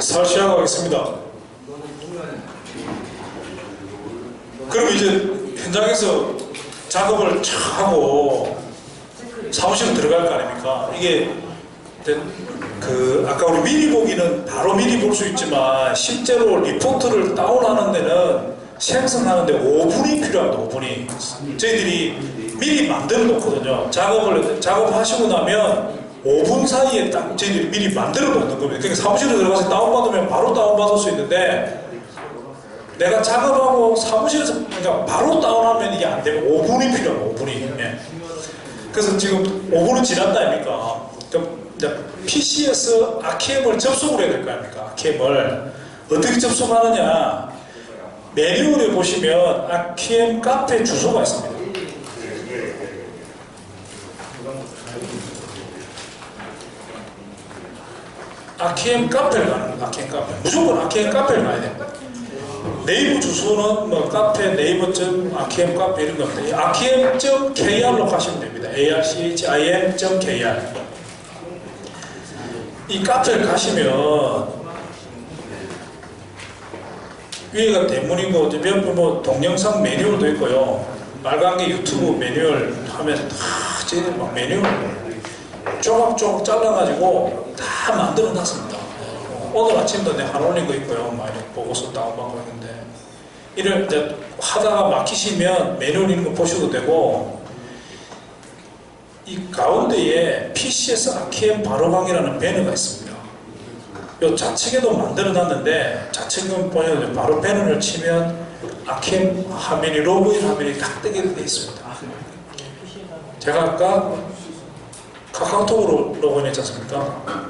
Speaker 1: 잘 시작하겠습니다. 그럼 이제 현장에서 작업을 촥 하고 사무실로 들어갈 거 아닙니까? 이게 아까 우리 미리 보기는 바로 미리 볼 수 있지만 실제로 리포트를 다운하는 데는 생성하는데 5분이 필요합니다. 5분이. 저희들이 미리 만들어 놓거든요. 작업하시고 나면 5분 사이에 딱 저희들이 미리 만들어 놓는 겁니다. 그러니까 사무실에 들어가서 다운받으면 바로 다운받을 수 있는데 내가 작업하고 사무실에서 그러니까 바로 다운하면 이게 안 되면 5분이 필요합니다. 5분이. 예. 그래서 지금 5분은 지났다 아닙니까? 그럼 이제 PC에서 아키엠을 접속을 해야 될 거 아닙니까? 아키엠을 어떻게 접속하느냐? 매뉴얼에 보시면 아키엠 카페 주소가 있습니다. 아키엠 카페를 가는 거예요. 아키엠 카페. 무조건 아키엠 카페를 가야 됩니다. 네이버 주소는 뭐 카페, 네이버.아키엠 카페 이런 겁니다. akiem.kr로 가시면 됩니다. archim.kr. 이 카페를 가시면 위에가 대문이고 옆에 뭐 동영상 매뉴얼도 있고요. 빨간 게 유튜브 매뉴얼 하면 다 저희들 막 매뉴얼 조각조각 잘라가지고 다 만들어 놨습니다. 오늘 아침도 내가 안 올린 거 있고요. 많이 보고서 다운받고 있는데 이를 이제 하다가 막히시면 매뉴얼 있는 거 보셔도 되고 이 가운데에 PC에서 아키엠 바로방이라는 배너가 있습니다. 이 좌측에도 만들어 놨는데 좌측은 보면 바로 배너를 치면 아키엠 화면이 로그인 화면이 딱 뜨게 되어 있습니다. 제가 아까 카카오톡으로 로그인 했지 않습니까?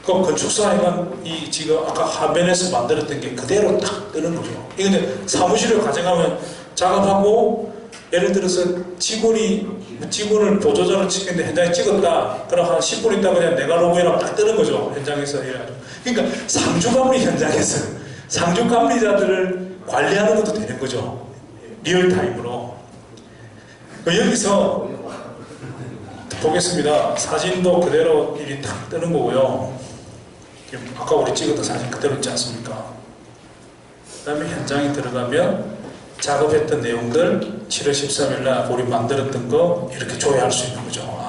Speaker 1: 그럼 건축사님은 이 지금 아까 화면에서 만들었던 게 그대로 딱 뜨는 거죠. 이게 사무실을 가져가면 작업하고 예를 들어서 직원을 보조자로 찍는데 현장에 찍었다. 그럼 한 10분 있다 그냥 내가 로그인하면 딱 뜨는 거죠. 현장에서 이래가지고. 그러니까 상주감리 현장에서 상주감리자들을 관리하는 것도 되는 거죠. 리얼타임으로. 여기서 보겠습니다. 사진도 그대로 일이 딱 뜨는 거고요. 아까 우리 찍었던 사진 그대로 있지 않습니까? 그 다음에 현장에 들어가면 작업했던 내용들 7월 13일 날 우리 만들었던 거 이렇게 조회할 수 있는 거죠.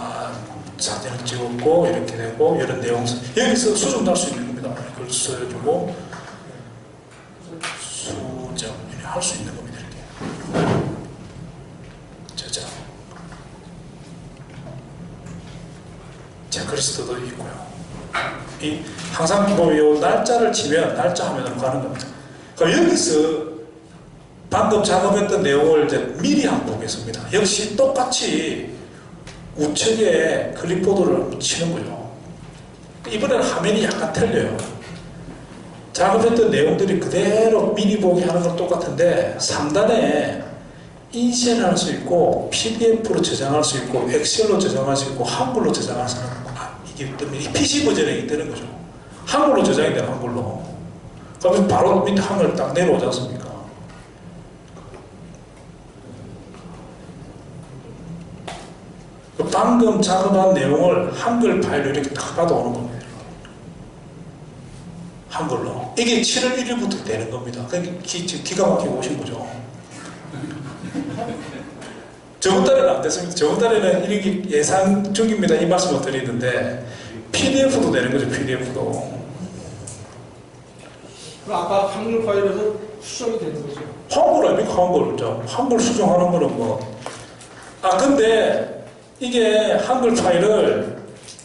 Speaker 1: 사진을 찍었고 이렇게 되고 이런 내용 여기서 수정도 할 수 있는 겁니다. 이걸 써주고 수정 할 수 있는 겁니다. 이렇게 저장 체크리스트도 있고요. 항상 요 날짜를 치면 날짜 화면으로 가는 겁니다. 그럼 여기서 방금 작업했던 내용을 이제 미리 한번 보겠습니다. 역시 똑같이 우측에 클립보드를 치는 거죠. 이번에는 화면이 약간 틀려요. 작업했던 내용들이 그대로 미리 보기 하는 건 똑같은데 상단에 인쇄를 할 수 있고 PDF로 저장할 수 있고 엑셀로 저장할 수 있고 한글로 저장할 수 있고 이게 뜨면 이 PC 버전이 뜨는 거죠. 한글로 저장이 돼요, 한글로. 그러면 바로 밑에 한글 딱 내려오지 않습니까? 방금 작업한 내용을 한글 파일로 이렇게 딱 받아오는 겁니다. 한글로. 이게 7월 1일부터 되는 겁니다. 그러니까 기가 막히고 오신 거죠. 저번 달에는 안 됐습니다. 저번 달에는 이렇게 예상 중입니다. 이 말씀을 드리는데 PDF도 되는 거죠. PDF도.
Speaker 3: 그럼 아까 한글 파일에서 수정이 되는 거죠?
Speaker 1: 한글 아닙니까? 한글. 한글 수정하는 거는 뭐. 근데 이게 한글 파일을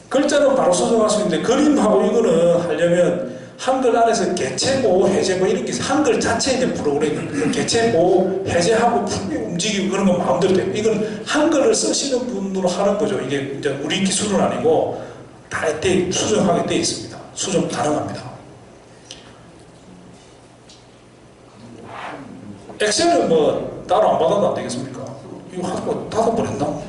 Speaker 1: 글자는 바로 수정할 수 있는데 그림하고 이거는 하려면 한글 안에서 개체보호, 해제보 이렇게 한글 자체에 대한 프로그램이 개체보호, 해제하고 움직이고 그런 건 마음대로 돼요. 이건 한글을 쓰시는 분으로 하는 거죠. 이게 이제 우리 기술은 아니고 다 수정하게 돼 있습니다. 수정 가능합니다. 엑셀은 뭐 따로 안 받아도 안 되겠습니까? 이거 하고 닫아버렸나?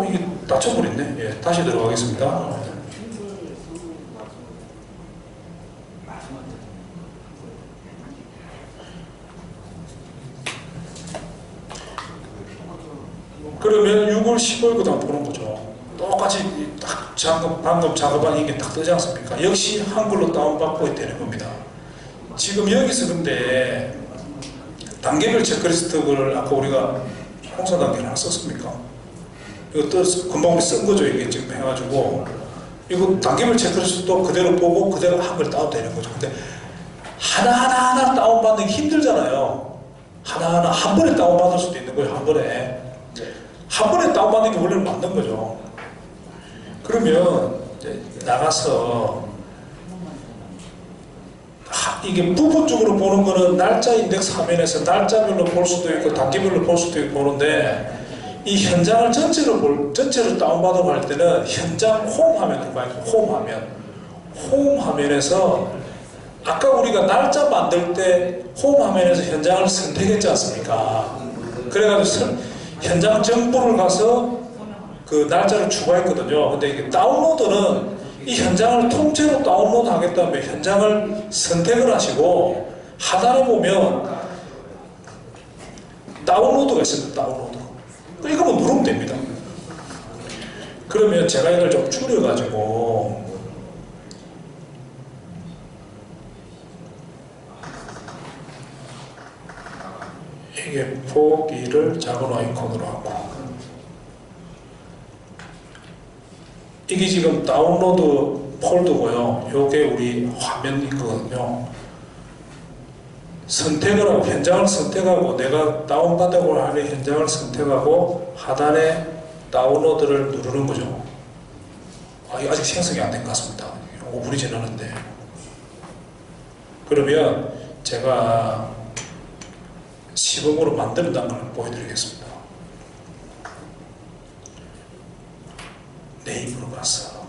Speaker 1: 이게 닫혀버렸네. 예, 다시 들어가겠습니다. 그러면 6월 15일부터 한번 보는 거죠. 똑같이 딱 방금 작업한 이게 딱 뜨지 않습니까? 역시 한글로 다운받고 되는 겁니다. 지금 여기서 근데 단계별 체크리스트를 아까 우리가 홍사 단계를 하나 썼습니까? 이거 금방 우리 쓴 거죠. 이게 지금 해가지고 이거 단계별 체크리스트도 그대로 보고 그대로 한글 다운되는 거죠. 근데 하나하나 다운받는 게 힘들잖아요. 하나하나 한 번에 다운받을 수도 있는 거예요. 한 번에 다운받는 게 원래는 맞는 거죠. 그러면 이제 나가서 이게 부분적으로 보는 거는 날짜 인덱스 화면에서 날짜별로 볼 수도 있고 단계별로 볼 수도 있고 보는데 이 현장을 전체를 다운받아 갈 때는 현장 홈 화면으로 가야죠. 홈 화면에서 아까 우리가 날짜 만들 때 홈 화면에서 현장을 선택했지 않습니까? 그래가지고 현장 정보를 가서 그 날짜를 추가했거든요. 근데 이게 다운로드는 이 현장을 통째로 다운로드 하겠다면 현장을 선택을 하시고 하단에 보면 다운로드가 있습니다. 다운로드. 이거만 누르면 됩니다. 그러면 제가 이걸 좀 줄여가지고 이게 보기를 작은 아이콘으로 하고 이게 지금 다운로드 폴더고요. 요게 우리 화면이거든요. 선택을 하고 현장을 선택하고 내가 다운받으려고 하는 현장을 선택하고 하단에 다운로드를 누르는 거죠. 이거 아직 생성이 안 된 것 같습니다. 5분이 지났는데. 그러면 제가 시범으로 만든다는 걸 보여드리겠습니다. 네이버로 가서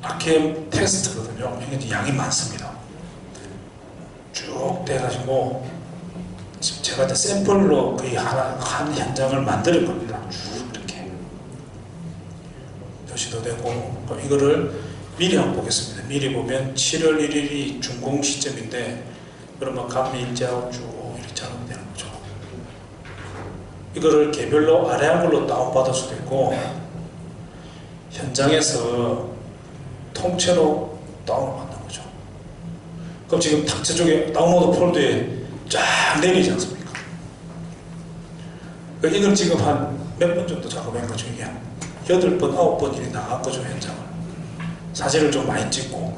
Speaker 1: RKM 테스트거든요. 이게 양이 많습니다. 쭉 돼가지고 지금 제가 이제 샘플로 거의 한 현장을 만들 겁니다. 쭉 이렇게 표시도 되고 이거를 미리 한번 보겠습니다. 미리 보면 7월 1일이 준공 시점인데 그러면 감리일자하고 쭉 이렇게 작업되는 거죠. 이거를 개별로 아래 한글로 다운받을 수도 있고 현장에서 통째로 다운받는 거죠. 그럼 지금 탁 저쪽에 다운로드 폴더에 쫙 내리지 않습니까? 이걸 지금 한 몇 번 정도 작업한 거죠. 이게 8번, 9번 일이 나간 거죠. 현장을. 사진을 좀 많이 찍고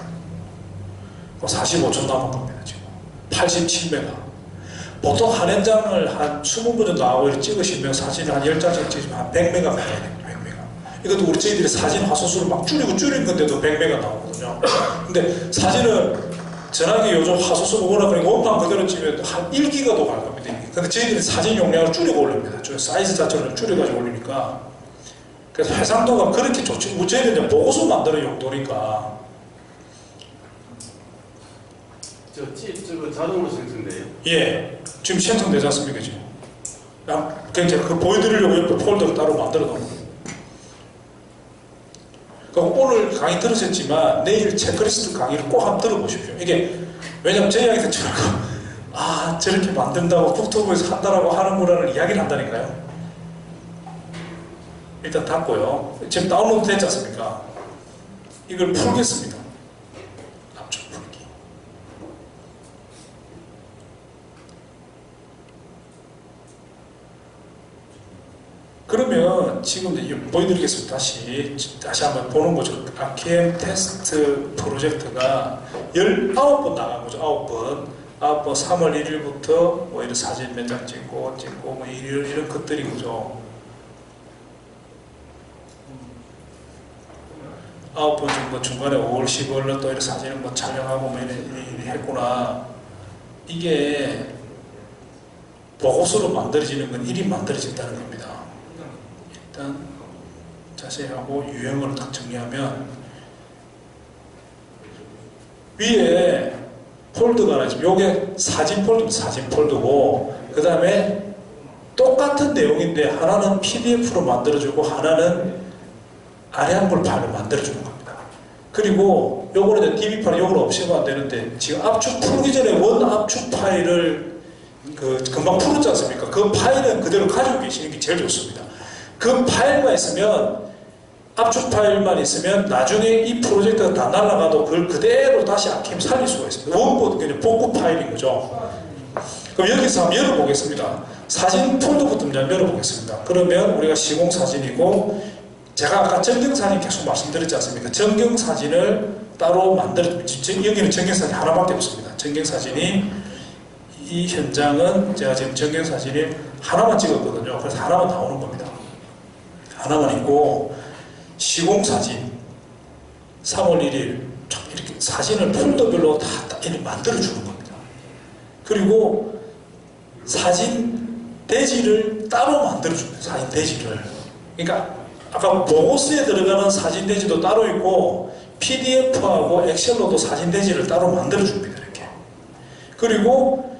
Speaker 1: 45초 남은 겁니다. 지금 87메가. 보통 한 현장을 한 20번 정도 나오고 이렇게 찍으시면 사진을 한 10장씩 찍으면 한 100메가 가야 됩니다. 100메가. 이것도 우리 저희들이 사진 화소수를 막 줄인 건데도 100메가 나오거든요. 근데 사진은 전화기 요즘 화소수가 워낙 그러니까 원판 그대로 찍으면 한 1기가도 갈 겁니다. 근데 저희들이 사진 용량을 줄이고 올립니다. 저 사이즈 자체를 줄여가지고 올리니까 그래서 해상도가 그렇게 좋지. 저희는 보고서 만드는 용도니까.
Speaker 4: 저거 자동으로 생성돼요?
Speaker 1: 예. 지금 생성되지 않습니까, 지금? 그냥 제가 그 보여드리려고 옆에 폴더를 따로 만들어 놓은 거예요. 그럼 오늘 강의 들으셨지만 내일 체크리스트 강의를 꼭 한번 들어보십시오. 이게 왜냐면 제 이야기들처럼 저렇게 만든다고 북튜브에서 한다라고 하는구나를 이야기를 한다니까요. 일단 닫고요. 지금 다운로드 됐지 않습니까? 이걸 풀겠습니다. 압축 풀기. 그러면 지금 보여드리겠습니다. 다시 한번 보는 거죠. 아키엠 테스트 프로젝트가 19번 나간 거죠. 9번 3월 1일부터 뭐 이런 사진 몇 장 찍고 뭐 이런 것들인 거죠. 9번 정도 중간에 5월 10월로 또 이런 사진을 뭐 촬영하고 뭐 이래 했구나. 이게 보고서로 만들어지는 건 일이 만들어진다는 겁니다. 일단 자세히 하고 유형을 딱 정리하면 위에 폴더가 하나 있습니다. 요게 사진 폴더입니다. 사진 폴더고 그 다음에 똑같은 내용인데 하나는 PDF로 만들어주고 하나는 아래한글 파일로 만들어주는 겁니다. 그리고 요거는 이제 DB 파일 요거는 없애면 안 되는데 지금 압축 풀기 전에 원 압축 파일을 금방 풀었지 않습니까? 그 파일은 그대로 가지고 계시는 게 제일 좋습니다. 그 파일만 있으면 압축 파일만 있으면 나중에 이 프로젝트가 다 날아가도 그걸 그대로 다시 아키엠 살릴 수가 있습니다. 원본 그냥 복구 파일인 거죠. 그럼 여기서 한번 열어보겠습니다. 사진 폴더부터 한번 열어보겠습니다. 그러면 우리가 시공사진이고 제가 아까 전경사진 계속 말씀드렸지 않습니까? 전경사진을 따로 여기는 전경사진 하나밖에 없습니다. 전경사진이 이 현장은 제가 지금 전경사진이 하나만 찍었거든요. 그래서 하나만 나오는 겁니다. 하나만 있고 시공사진 3월 1일 이렇게 사진을 폴더별로 다 이렇게 만들어주는 겁니다. 그리고 사진 대지를 따로 만들어줍니다. 사진 대지를. 그러니까 아까 보고서에 들어가는 사진 대지도 따로 있고 PDF하고 엑셀로도 사진 대지를 따로 만들어줍니다. 이렇게. 그리고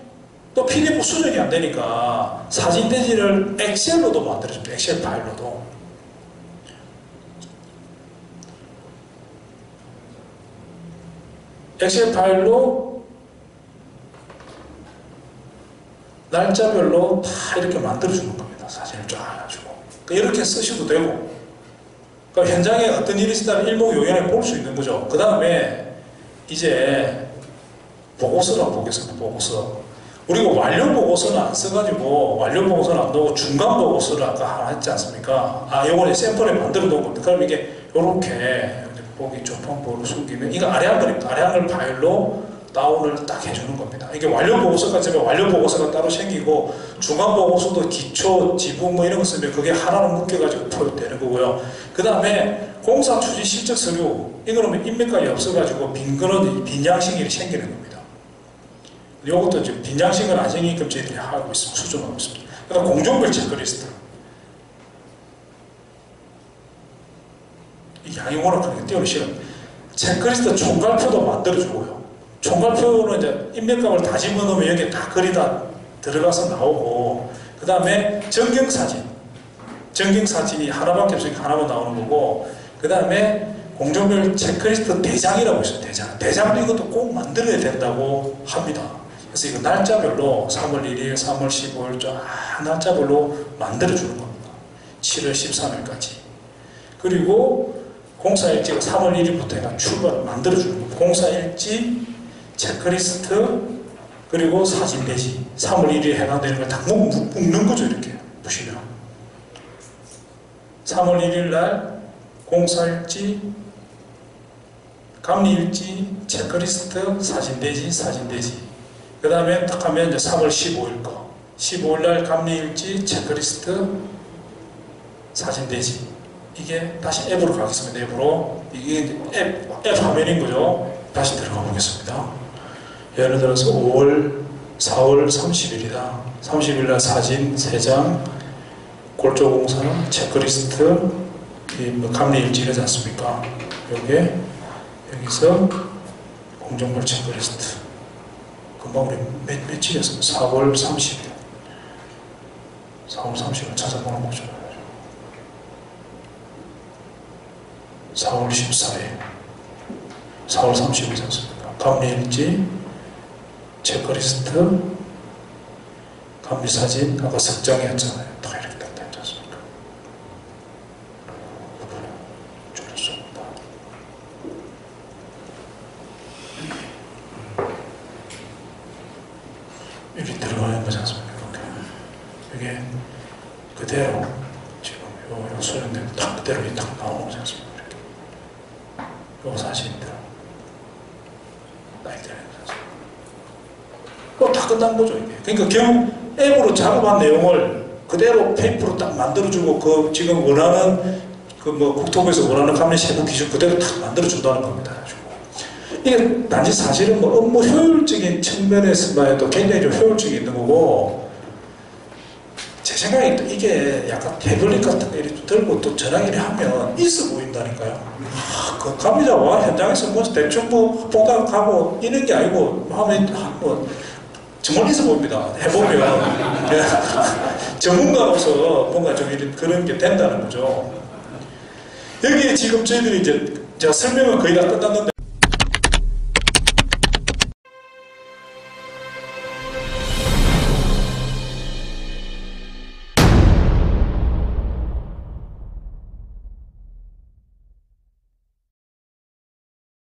Speaker 1: 또 PDF 수정이 안 되니까 사진 대지를 엑셀로도 만들어줍니다. 엑셀 파일로도. 엑셀 파일로 날짜별로 다 이렇게 만들어주는 겁니다. 사진을 쫙 가지고. 이렇게 쓰셔도 되고. 그러니까 현장에 어떤 일이 있다는 일목요연에 볼 수 있는 거죠. 그 다음에 이제 보고서를 한번 보겠습니다. 보고서. 우리가 완료 보고서는 안 써가지고 완료 보고서는 안 넣고 중간 보고서를 아까 하나 했지 않습니까? 요번에 샘플에 만들어 놓은 겁니다. 그럼 이게 요렇게 보기 조판보를 숨기면 이거 아래한글입니다. 아래한글 파일로 다운을 딱 해주는 겁니다. 이게 완료 보고서가 있으면 완료 보고서가 따로 생기고 중간 보고서도 기초, 지붕 뭐 이런 거 쓰면 그게 하나로 묶여가지고 표현되는 거고요. 그 다음에 공사 추진 실적 서류 이거는 인맥관이 없어가지고 빈 양식이 생기는 겁니다. 이것도 지금 빈 양식은 안 생기게끔 저희들이 하고 있습니다. 수정하고 있습니다. 그다음 공정별 체크리스트. 이 양이 워낙 크니까 띄우기 싫어. 체크리스트 총괄표도 만들어주고요. 총괄표는 이제 인맥감을 다 집어넣으면 여기에 다 글이 다 들어가서 나오고, 그 다음에 전경사진이 하나밖에 없으니까 하나만 나오는 거고, 그 다음에 공정별 체크리스트 대장이라고 있어요. 대장도 이것도 꼭 만들어야 된다고 합니다. 그래서 이거 날짜별로 3월 1일, 3월 15일 쫙 날짜별로 만들어주는 겁니다. 7월 13일까지. 그리고 공사일지가 3월 1일부터 해가 출발을 만들어주는 겁니다. 공사일지, 체크리스트, 그리고 사진대지. 3월 1일에 해당되는 걸 다 묶는 거죠. 이렇게 보시면. 3월 1일 날 공사일지, 감리일지, 체크리스트, 사진대지. 그 다음에 딱 하면 이제 3월 15일 거. 15일 날 감리일지, 체크리스트, 사진대지. 이게 다시 앱으로 가겠습니다. 앱으로. 이게 앱 화면인 거죠. 다시 들어가 보겠습니다. 예를 들어서 5월, 4월 30일이다. 30일 날 사진 3장, 골조공사, 체크리스트, 뭐 감리일지 이러지 않습니까? 요게 여기서 공정물 체크리스트. 금방 우리 며칠이었습니다. 4월 30일. 4월 30일 찾아보는 거죠. 4월 14일. 4월 30일이지 않습니까? 감리일지, 체크리스트, 감리사진, 아까 석장이었잖아요. 다 이렇게 된다 했지 않습니까? 줄였습니다. 이렇게 들어가는 거지 않습니까? 이게 그대로 지금 요 수련된 딱 그대로 딱 나오는 거지 않습니까? 이렇게. 요 사진들. 다 끝난 거죠, 이게. 그러니까 앱으로 작업한 내용을 그대로 페이퍼로 딱 만들어주고, 지금 원하는, 국토부에서 원하는 감리 세부 기준 그대로 딱 만들어준다는 겁니다. 이게 단지 사실은 업무 효율적인 측면에서만 해도 굉장히 좀 효율적이 있는 거고, 제 생각에 또 이게 약간 태블릿 같은 거 이렇게 들고 또 전화기를 하면 있어 보인다니까요. 그 감리자와 현장에서 대충 보다 가고 이런 게 아니고 하면 정말 있어 보입니다. 해보면 전문가로서 뭔가 좀 이런 그런 게 된다는 거죠. 여기에 지금 저희들이 이제 제가 설명은 거의 다 끝났는데